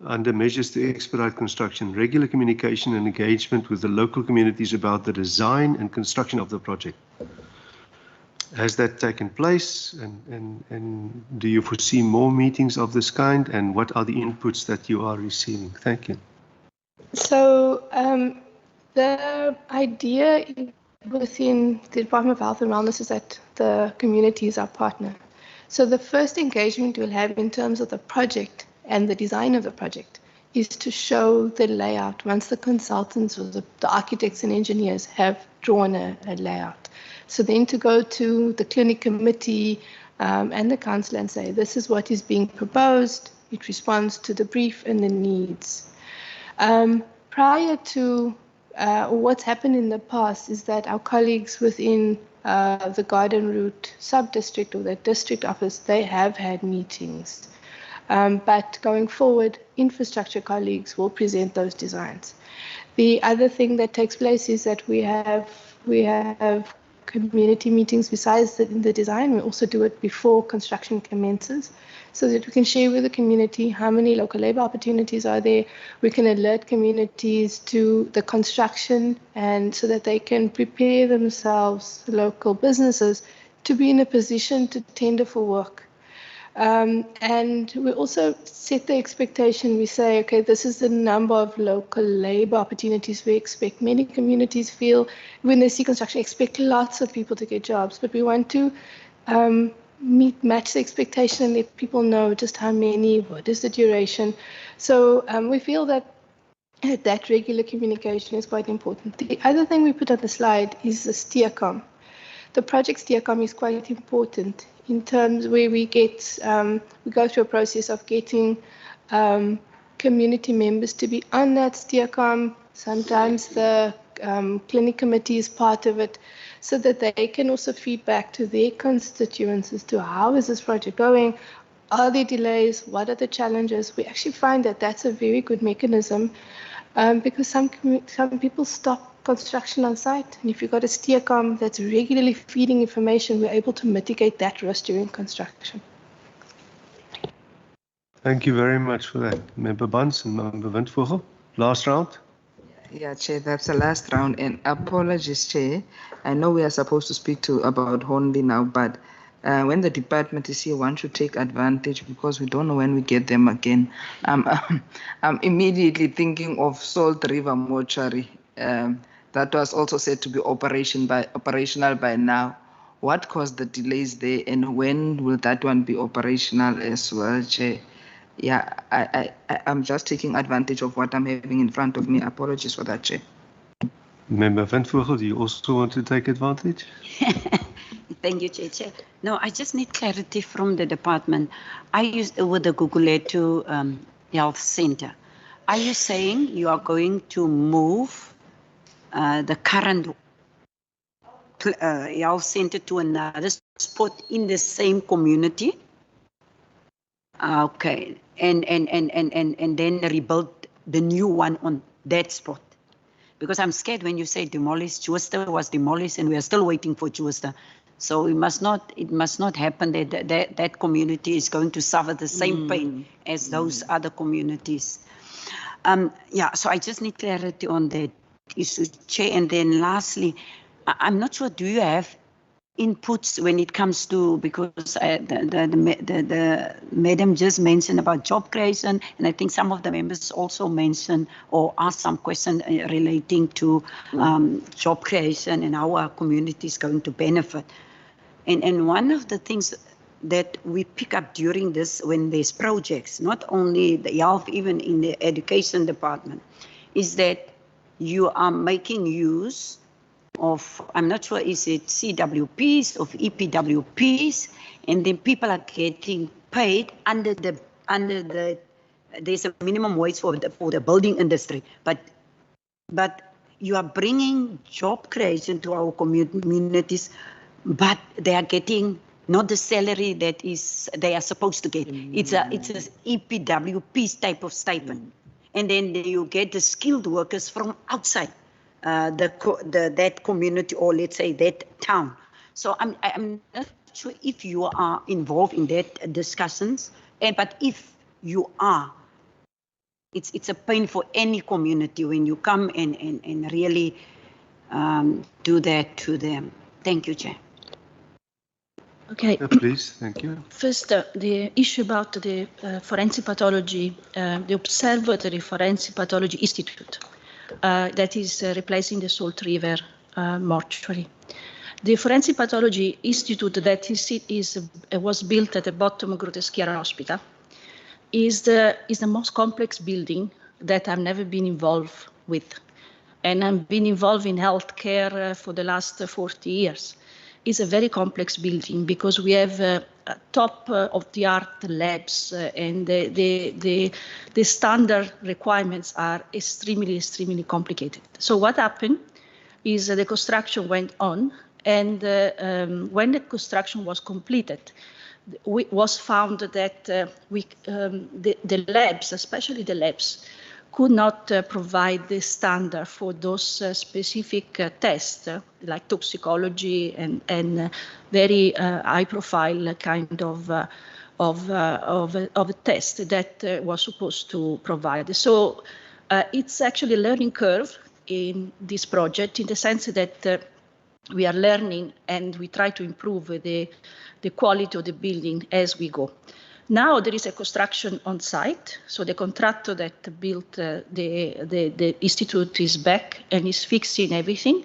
under measures to expedite construction, regular communication and engagement with the local communities about the design and construction of the project. Has that taken place, and do you foresee more meetings of this kind, and what are the inputs that you are receiving? Thank you. So the idea within the Department of Health and Wellness is that the community is our partner. So the first engagement we'll have in terms of the project and the design of the project is to show the layout once the consultants or the architects and engineers have drawn a layout. So then to go to the clinic committee and the council and say, this is what is being proposed. It responds to the brief and the needs. Prior to what's happened in the past is that our colleagues within the Garden Route sub-district or the district office, they have had meetings. But going forward, infrastructure colleagues will present those designs. The other thing that takes place is that we have community meetings besides the design. We also do it before construction commences so that we can share with the community how many local labor opportunities are there. We can alert communities to the construction and so that they can prepare themselves, local businesses, to be in a position to tender for work. And we also set the expectation. We say, okay, this is the number of local labor opportunities we expect. Many communities feel when they see construction, expect lots of people to get jobs, but we want to match the expectation and let people know just how many, what is the duration. So we feel that that regular communication is quite important. The other thing we put on the slide is the steercom. The project steercom is quite important in terms where we get, we go through a process of getting community members to be on that steercom. Sometimes the clinic committee is part of it so that they can also feed back to their constituents as to how is this project going, are there delays, what are the challenges. We actually find that that's a very good mechanism because some people stop construction on site, and if you've got a steercom that's regularly feeding information, we're able to mitigate that risk during construction. Thank you very much for that. Member Buns and Member Windvogel, last round. Yeah, Chair, that's the last round, and apologies, Chair. I know we are supposed to speak about Honley now, but when the department is here, one should take advantage because we don't know when we get them again. I'm immediately thinking of Salt River Mortuary. That was also said to be operational by now. What caused the delays there, and when will that one be operational as well, Chair? Yeah, I'm just taking advantage of what I'm having in front of me. Apologies for that, Chair. Member Windvogel, do you also want to take advantage? Thank you, Chair. No, I just need clarity from the department. I used with the Guguletu Health Center. Are you saying you are going to move the current health center to another spot in the same community? Okay, and then rebuild the new one on that spot? Because I'm scared when you say demolish. Chooster was demolished, and we are still waiting for Chooster. So it must not happen that community is going to suffer the same pain as those other communities. Yeah, so I just need clarity on that issue, Chair. And then lastly, I'm not sure, do you have inputs when it comes to, because the madam just mentioned about job creation, and I think some of the members also mentioned or asked some question relating to job creation and how our community is going to benefit. And one of the things that we pick up during this, when there's projects, not only the health, even in the education department, is that you are making use of, I'm not sure, is it CWPs, of EPWPs, and then people are getting paid under the, there's a minimum wage for the building industry, but you are bringing job creation to our communities, but they are getting not the salary that is they are supposed to get. It's a EPWP type of stipend. and then you get the skilled workers from outside that community, or let's say that town. So I'm not sure if you are involved in that discussions, but if you are, it's a pain for any community when you come and really do that to them. Thank you, Chair. Okay. Please, thank you. First, the issue about the forensic pathology, the Observatory Forensic Pathology Institute, that is replacing the Salt River mortuary. The Forensic Pathology Institute that was built at the bottom of Groteschiera Hospital is the most complex building that I've never been involved with. And I've been involved in healthcare for the last 40 years. It's a very complex building because we have top of the art labs and the standard requirements are extremely complicated. So what happened is the construction went on, and when the construction was completed, it was found that the labs, especially the labs, could not provide the standard for those specific tests, like toxicology and very high-profile kind of a test that was supposed to provide. So it's actually a learning curve in this project, in the sense that we are learning and we try to improve the quality of the building as we go. Now there is a construction on site, so the contractor that built the institute is back and is fixing everything,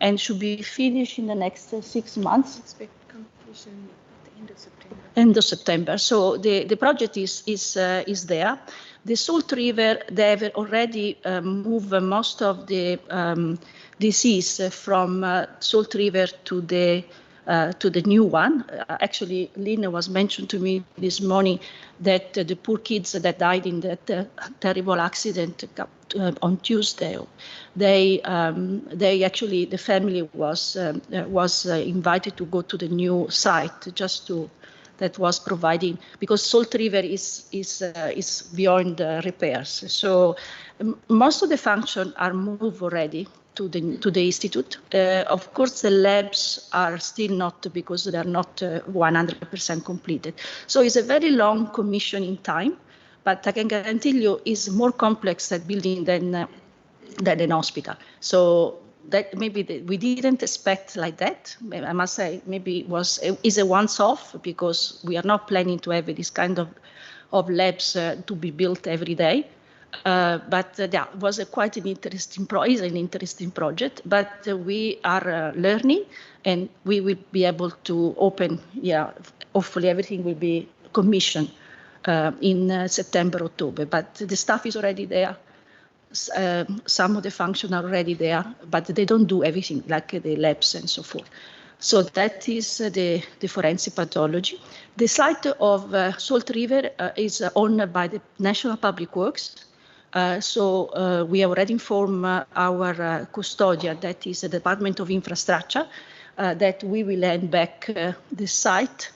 and should be finished in the next 6 months. Expect completion at the end of September. End of September. So the project is there. The Salt River, they have already moved most of the disease from Salt River to the new one. Actually, Lina was mentioned to me this morning that the poor kids that died in that terrible accident on Tuesday, they actually, the family was invited to go to the new site just to, that was providing, because Salt River is beyond repairs. So most of the functions are moved already to the institute. Of course, the labs are still not, because they are not 100% completed. So it's a very long commissioning time, but I can guarantee you it's more complex that building than an hospital. So that maybe we didn't expect like that. I must say, maybe is a once-off, because we are not planning to have this kind of labs to be built every day. But yeah, it was quite an interesting project, but we are learning, and we will be able to open, hopefully everything will be commissioned in September, October, but the staff is already there. Some of the functions are already there, but they don't do everything, like the labs and so forth. So that is the forensic pathology. The site of Salt River is owned by the National Public Works. So we already informed our custodian, that is the Department of Infrastructure, that we will hand back the site.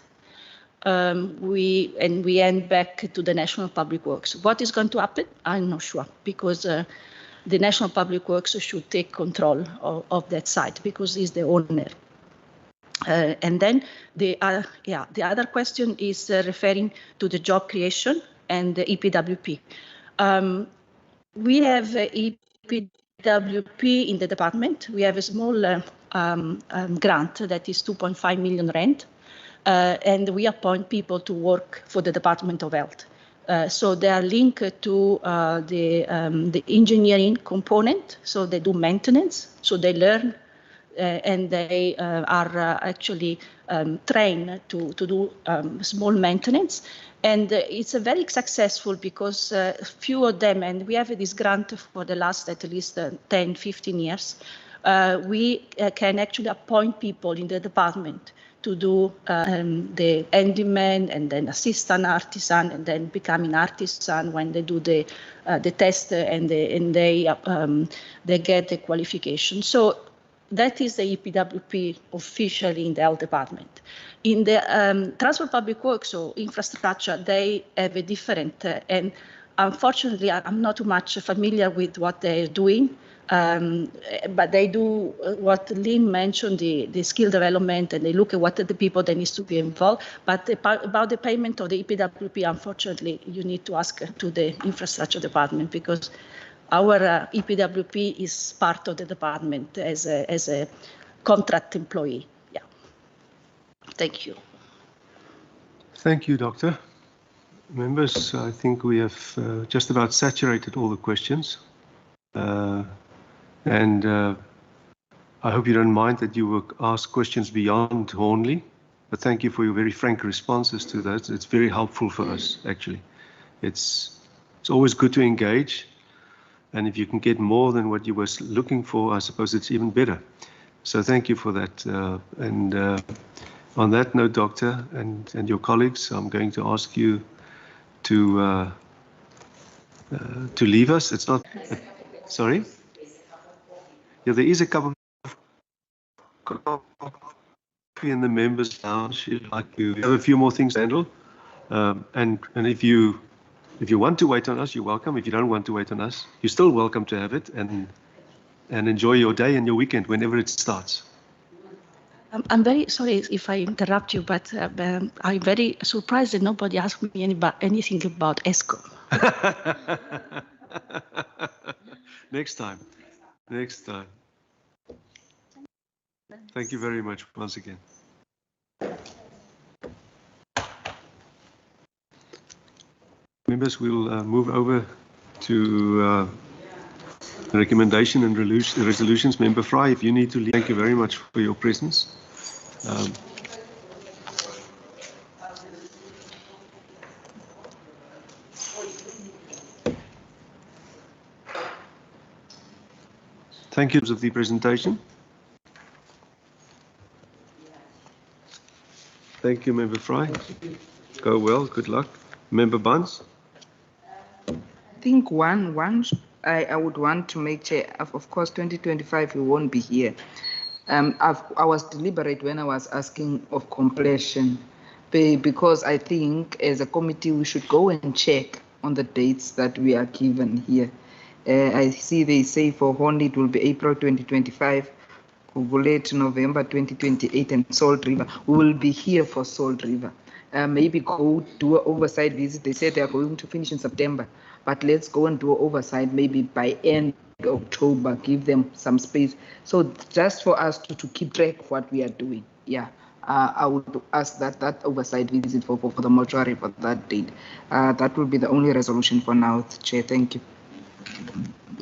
We hand back to the National Public Works. What is going to happen? I'm not sure, because the National Public Works should take control of that site, because he's the owner. And then the other question is referring to the job creation and the EPWP. We have EPWP in the department. We have a small grant that is 2.5 million rand, and we appoint people to work for the Department of Health. So they are linked to the engineering component, so they do maintenance, so they learn and they are actually trained to do small maintenance. And it's very successful, because few of them, and we have this grant for the last at least 10, 15 years, we can actually appoint people in the department to do the handyman and then assistant artisan and then becoming artisan when they do the test and they get the qualification. So that is the EPWP officially in the health department. In the Transport Public Works or infrastructure, they have a different, and unfortunately, I'm not too much familiar with what they're doing. But they do what Lynn mentioned, the skill development, and they look at what are the people that needs to be involved. But about the payment of the EPWP, unfortunately, you need to ask to the infrastructure department, because our EPWP is part of the department as a contract employee. Yeah. Thank you. Thank you, Doctor. Members, I think we have just about saturated all the questions. And I hope you don't mind that you will ask questions beyond Hornley, but thank you for your very frank responses to those. It's very helpful for us, actually. It's always good to engage, and if you can get more than what you were looking for, I suppose it's even better. So thank you for that. On that note, Doctor, and your colleagues, I'm going to ask you to leave us. It's not... Sorry? Yeah, there is a cup of coffee in the members' lounge. Like you have a few more things to handle, and if you want to wait on us, you're welcome. If you don't want to wait on us, you're still welcome to have it and enjoy your day and your weekend whenever it starts. I'm very sorry if I interrupt you, but I'm very surprised that nobody asked me anything about ESCO. Next time. Next time. Thank you very much once again. Members, we'll move over to the recommendation and resolutions. Member Fry, if you need to leave, thank you very much for your presence. Thank you for the presentation. Thank you, Member Fry. Go well. Good luck. Member Buns. I think I would want to make, Chair, of course, 2025 we won't be here. I was deliberate when I was asking of completion, because I think as a committee we should go and check on the dates that we are given here. I see they say for Hornley it will be April 2025, Kugulate November 2028, and Salt River. We will be here for Salt River. Maybe go do an oversight visit. They said they are going to finish in September, but let's go and do an oversight maybe by end October, give them some space. So just for us to keep track of what we are doing. Yeah, I would ask that oversight visit for the mortuary for that date. That will be the only resolution for now, Chair. Thank you.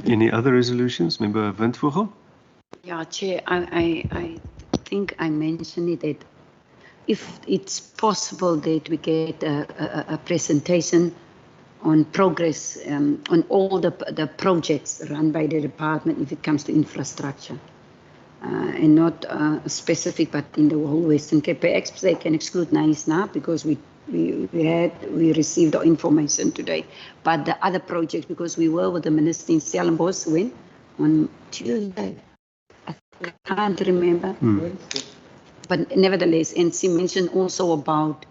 Any other resolutions? Member Windvogel? Yeah, Chair, I think I mentioned it that if it's possible that we get a presentation on progress on all the projects run by the department if it comes to infrastructure, and not specific, but in the whole Western Cape. Perhaps they can exclude Naisna because we received the information today, but the other projects, because we were with the minister in Stellenbosch when on Tuesday, I can't remember. But nevertheless, and she mentioned also about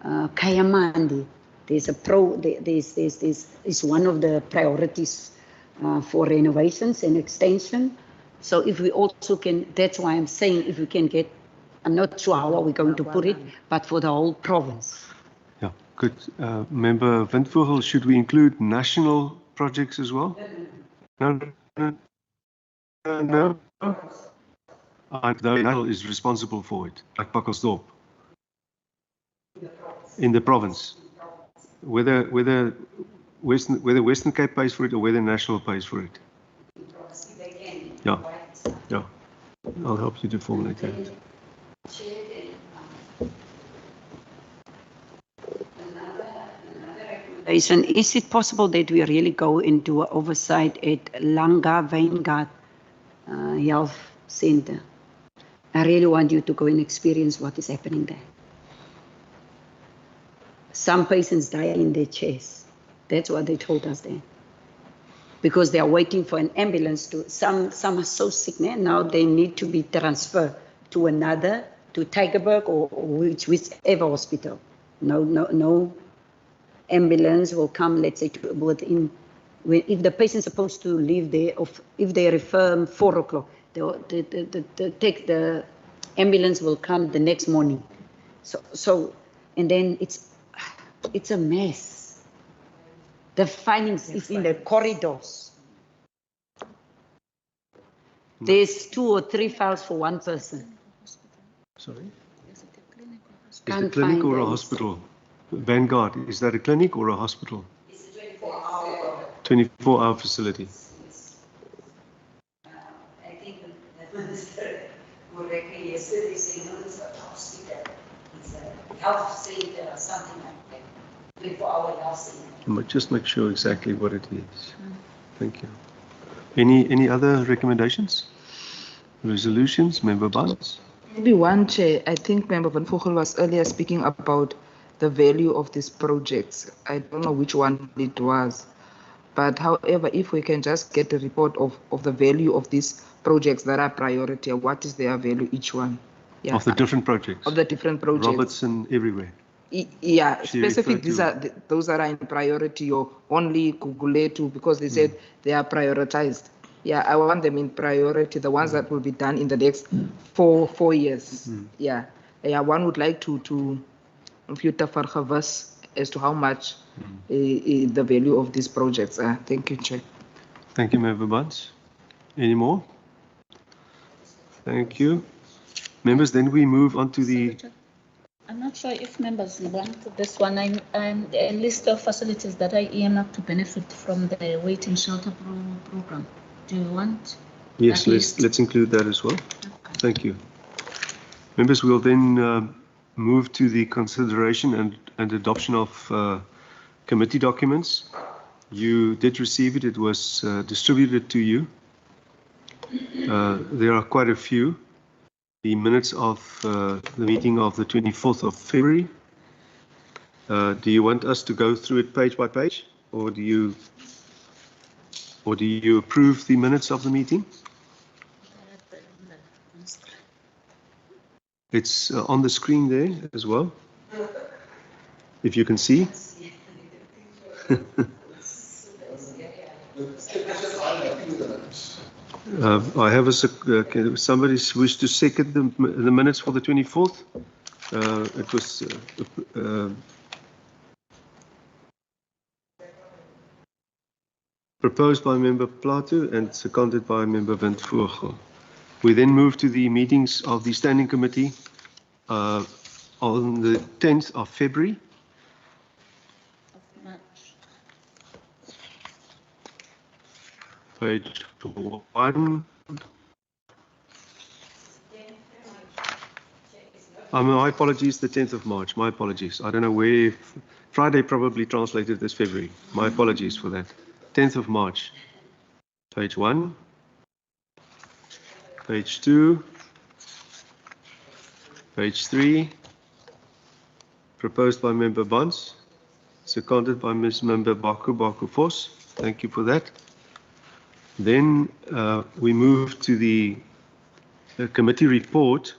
Kayamandi. There's is one of the priorities for renovations and extension. So if we also can, that's why I'm saying if we can get, I'm not sure how are we going to put it, but for the whole province. Yeah, good. Member Windvogel, should we include national projects as well? No. The national is responsible for it, like Pakosdorp. In the province. Whether Western Cape pays for it or whether national pays for it. Yeah. I'll help you to formulate that. Is it possible that we really go into an oversight at Langa Weingart Health Center? I really want you to go and experience what is happening there. Some patients die in their chairs. That's what they told us there. Because they are waiting for an ambulance to, some are so sick now they need to be transferred to another, to Tygerberg or whichever hospital. No ambulance will come, let's say, if the patient's supposed to leave there, or if they refer 4 o'clock, the ambulance will come the next morning. So, and then it's a mess. The findings is in the corridors. There's 2 or 3 files for one person. Sorry? Is it a clinic or a hospital? Vanguard, is that a clinic or a hospital? It's a 24-hour. 24-hour facility. I think the minister correctly yesterday said, no, it's not a hospital. It's a health center or something like that. 24-hour health center. Just make sure exactly what it is. Thank you. Any other recommendations? Resolutions, Member Barnes? Maybe one, Chair. I think Member Van Vogel was earlier speaking about the value of these projects. I don't know which one it was. But however, if we can just get a report of the value of these projects that are priority, what is their value, each one? Yeah. Of the different projects? Of the different projects. Robertson everywhere. Yeah, specific, those that are in priority, or only Guguletu, because they said they are prioritized. Yeah, I want them in priority, the ones that will be done in the next four years. Yeah, one would like to compute for us as to how much the value of these projects are. Thank you, Chair. Thank you, Member Barnes. Any more? Thank you. Members, then we move on to the... I'm not sure if members want this one. I'm a list of facilities that I earmarked to benefit from the waiting shelter program. Do you want? Yes, let's include that as well. Okay. Thank you. Members, we'll then move to the consideration and adoption of committee documents. You did receive it. It was distributed to you. There are quite a few. The minutes of the meeting of the 24th of February. Do you want us to go through it page by page, or do you approve the minutes of the meeting? It's on the screen there as well, if you can see. I have can somebody wish to second the minutes for the 24th? It was proposed by Member Plato and seconded by Member Van Vogel. We then move to the meetings of the Standing Committee on the 10th of February. Page 1. My apologies, the 10th of March. My apologies. I don't know where. Friday probably translated as February. My apologies for that. 10th of March. Page 1. Page 2. Page 3. Proposed by Member Barnes. Seconded by Ms. Member Baku Vos. Thank you for that. Then we move to the committee report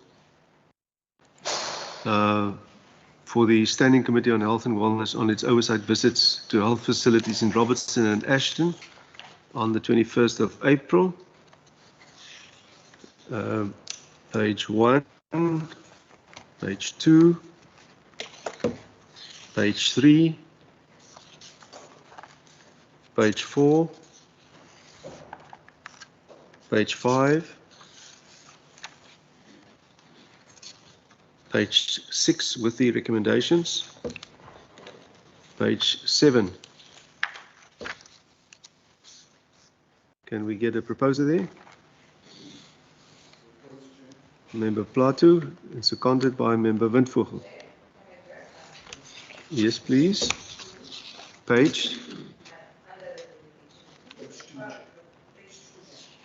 for the Standing Committee on Health and Wellness on its oversight visits to health facilities in Robertson and Ashton on the 21st of April. Page 1, page 2, page 3, page 4, page 5, page 6 with the recommendations, page 7. Can we get a proposer there? Member Plato, and seconded by Member Van Vogel. Yes, please. Page.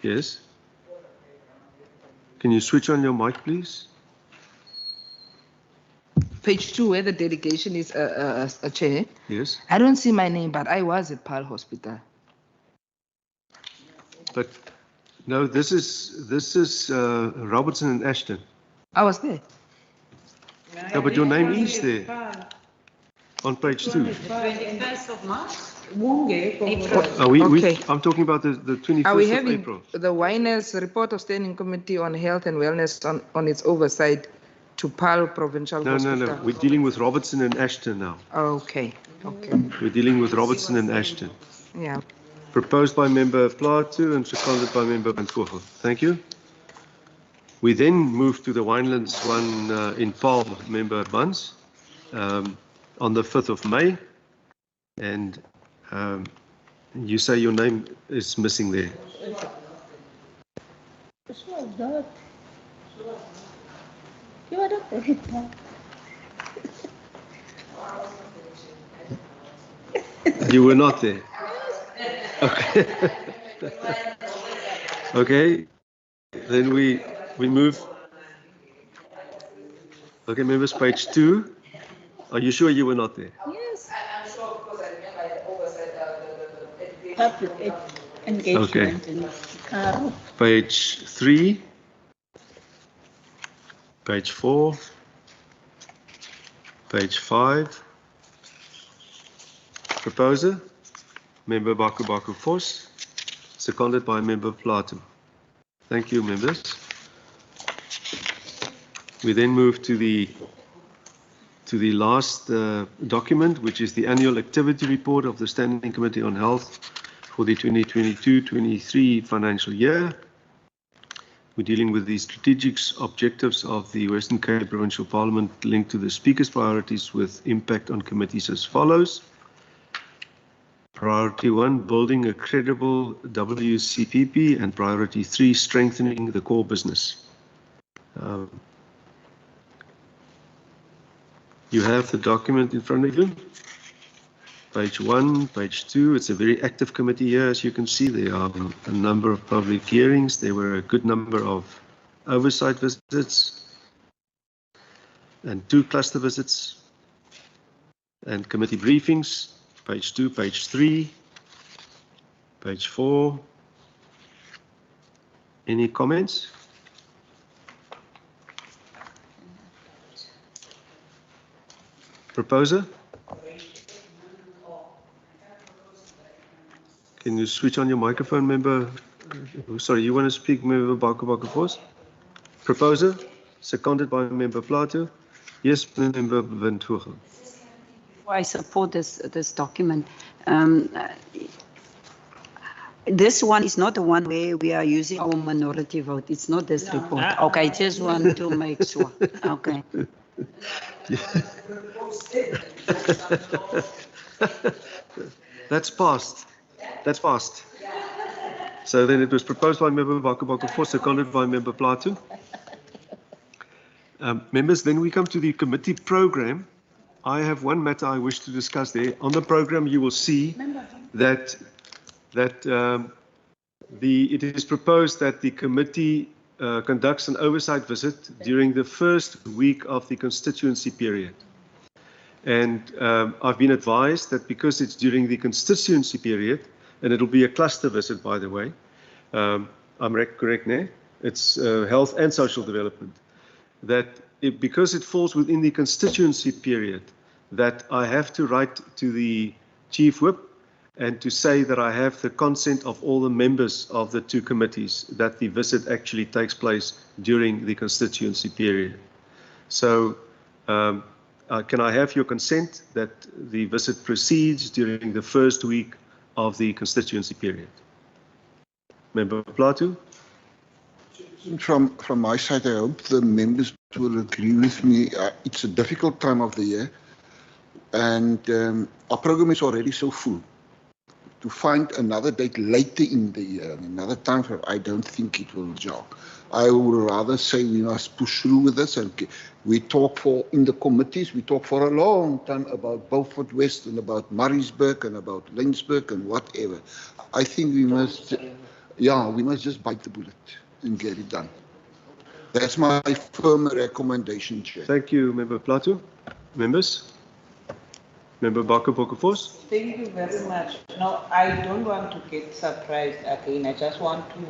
Yes. Can you switch on your mic, please? Page 2, where the delegation is a chair. Yes. I don't see my name, but I was at Pal Hospital. But no, this is Robertson and Ashton. I was there. Yeah, but your name is there. on page 2. 21st of March. Okay. I'm talking about the Are we 21st of having April. the Winers report of Standing Committee on Health and Wellness on its oversight to PAL Provincial No. Hospital? We're dealing with Robertson and Ashton now. Okay. We're dealing with Robertson and Ashton. Yeah. Proposed by Member Plato and seconded by Member Van Vogel. Thank you. We then move to the Winelands one in PAL, Member Buns, on the 5th of May. And you say your name is missing there. You were not there. Okay. Okay. Then we move. Okay, members, page 2. Are you sure you were not there? Yes. I'm sure because I remember I oversight the Public engagement. Okay. Page 3. Page 4. Page 5. Proposer, Member Baku Vos, seconded by Member Plato. Thank you, members. We then move to the last document, which is the annual activity report of the Standing Committee on Health for the 2022-23 financial year. We're dealing with the strategic objectives of the Western Cape Provincial Parliament linked to the Speaker's priorities with impact on committees as follows. Priority 1, building a credible WCPP, and Priority 3, strengthening the core business. You have the document in front of you. Page 1, page 2. It's a very active committee here, as you can see. There are a number of public hearings. There were a good number of oversight visits and 2 cluster visits and committee briefings. Page 2, page 3, page 4. Any comments? Proposer? Can you switch on your microphone, member? Sorry, you want to speak, Member Baku Vos? Proposer? Seconded by Member Plato. Yes, Member Van Vogel. I support this document. This one is not the one where we are using our minority vote. It's not this report. Okay, just want to make sure. Okay. That's passed. That's passed. So then it was proposed by Member Baku Vos, seconded by Member Plato. Members, then we come to the committee program. I have one matter I wish to discuss there. On the program, you will see that it is proposed that the committee conducts an oversight visit during the first week of the constituency period. And I've been advised that because it's during the constituency period, and it'll be a cluster visit, by the way, I'm correct, ne? It's health and social development, that because it falls within the constituency period, that I have to write to the Chief Whip and to say that I have the consent of all the members of the 2 committees that the visit actually takes place during the constituency period. So can I have your consent that the visit proceeds during the first week of the constituency period? Member Plato? From my side, I hope the members will agree with me. It's a difficult time of the year, and our program is already so full. To find another date later in the year, another time frame, I don't think it will gel. I would rather say we must push through with this, and we talk in the committees, we talk for a long time about Beaufort West and about Maritzburg and about Lensburg and whatever. I think we must just bite the bullet and get it done. That's my firm recommendation, Chair. Thank you, Member Plato. Members? Member Baku Vos? Thank you very much. No, I don't want to get surprised again. I just want to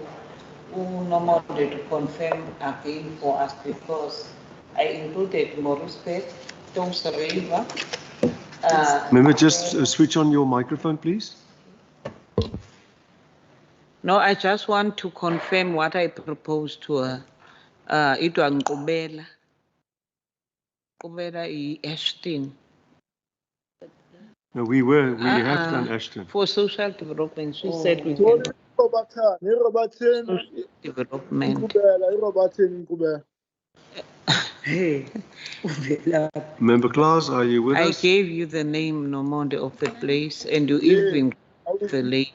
confirm again for us, because I included Morrisburg, Tom's River, Remember, just switch on your microphone, please. No, I just want to confirm what I proposed to her. It was Nkubela. Nkubela Ashton. No, we have done Ashton. For social development, she said we can. Robertson. Development. Hey, Member Klaas, are you with I us? gave you the name, Nomonde, of the place, and you even the lake.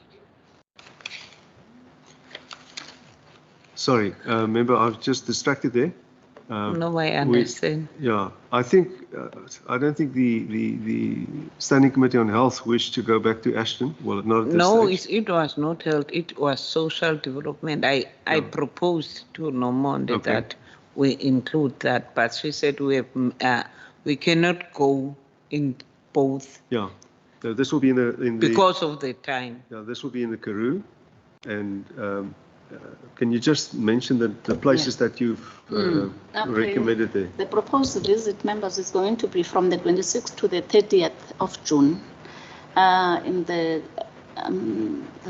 Sorry, member, I was just distracted there. No, I understand. I don't think the Standing Committee on Health wished to go back to Ashton. Well, not at this stage. It was not held. It was social development. I proposed to Nomonde that we include that, but she said we cannot go in both. Yeah, so this will be in the because of the time. Yeah, this will be in the Karoo, and can you just mention the places that you've recommended there? The proposed visit, members, is going to be from the 26th to the 30th of June. In the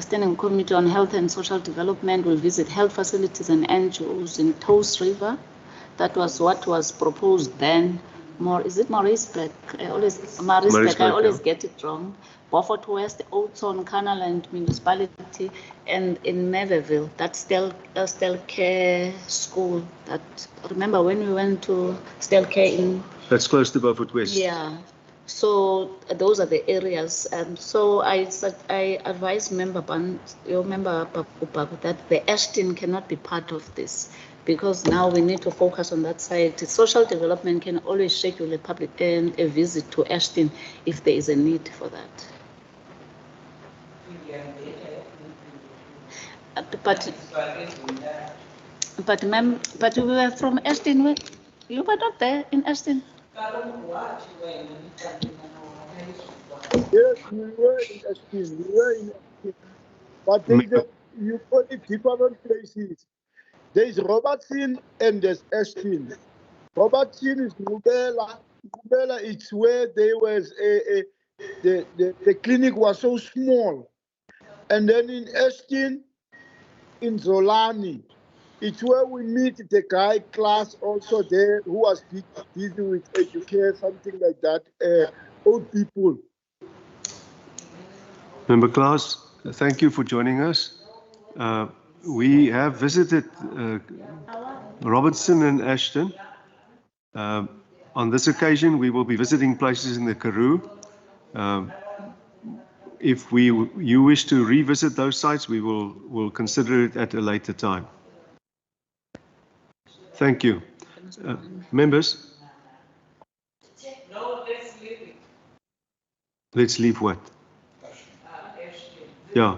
Standing Committee on Health and Social Development will visit health facilities and NGOs in Toes River. That was what was proposed then. Is it Mauriceburg? I always get it wrong. Beaufort West, Oudtshoorn, Canal and Municipality, and in Merville, that's Stelcare School. That, remember when we went to Stelcare in... That's close to Beaufort West. Yeah. So those are the areas. So I advise your member that the Ashton cannot be part of this, because now we need to focus on that side. Social development can always schedule a visit to Ashton if there is a need for that. But we were from Ashton. You were not there in Ashton. Yes, we were in Ashton. But you put it different places. There's Robertson and there's Ashton. Robertson is Nkubela. Nkubela, it's where there was the clinic was so small. And then in Ashton, in Zolani, it's where we meet the guy class also there who was busy with educare, something like that, old people. Member Klaas, thank you for joining us. We have visited Robertson and Ashton. On this occasion, we will be visiting places in the Karoo. If you wish to revisit those sites, we'll consider it at a later time. Thank you. Members? No, let's leave it. Let's leave what? Yeah,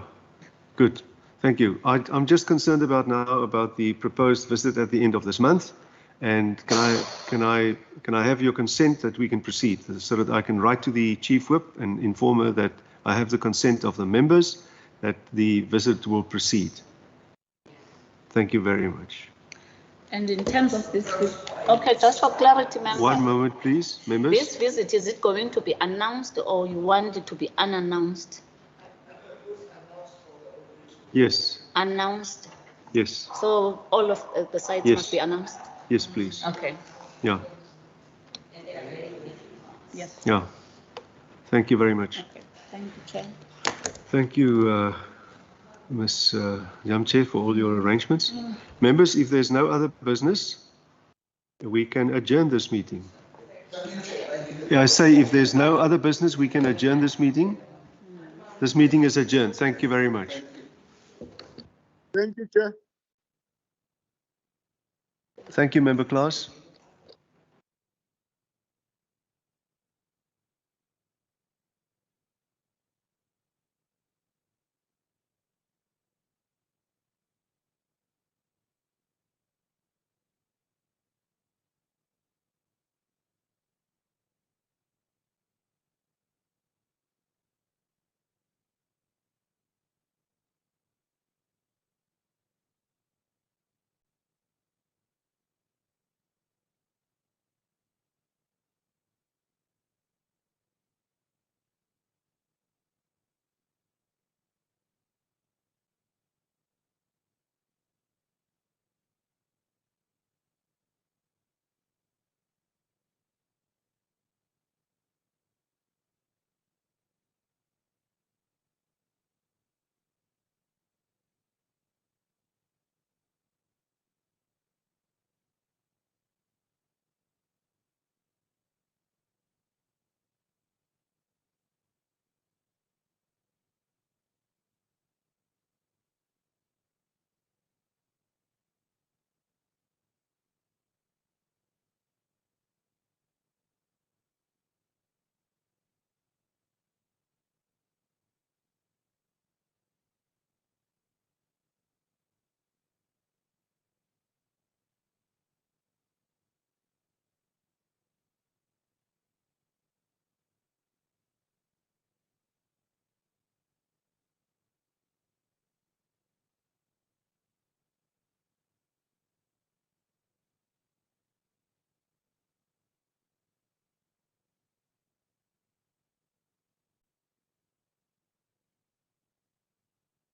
good. Thank you. I'm just concerned about the proposed visit at the end of this month. And can I have your consent that we can proceed, so that I can write to the Chief Whip and inform her that I have the consent of the members that the visit will proceed. Thank you very much. And in terms of this visit, okay, just for clarity, members. One moment, please, members. This visit, is it going to be announced or you want it to be unannounced? Yes. Announced? Yes. So all of the sites must be announced? Yes, please. Okay. Yeah. Yes. Yeah. Thank you very much. Okay. Thank you, Chair. Thank you, Ms. Yamche, for all your arrangements. Members, if there's no other business, we can adjourn this meeting. Yeah, I say if there's no other business, we can adjourn this meeting. This meeting is adjourned. Thank you very much. Thank you, Chair. Thank you, Member Klaas.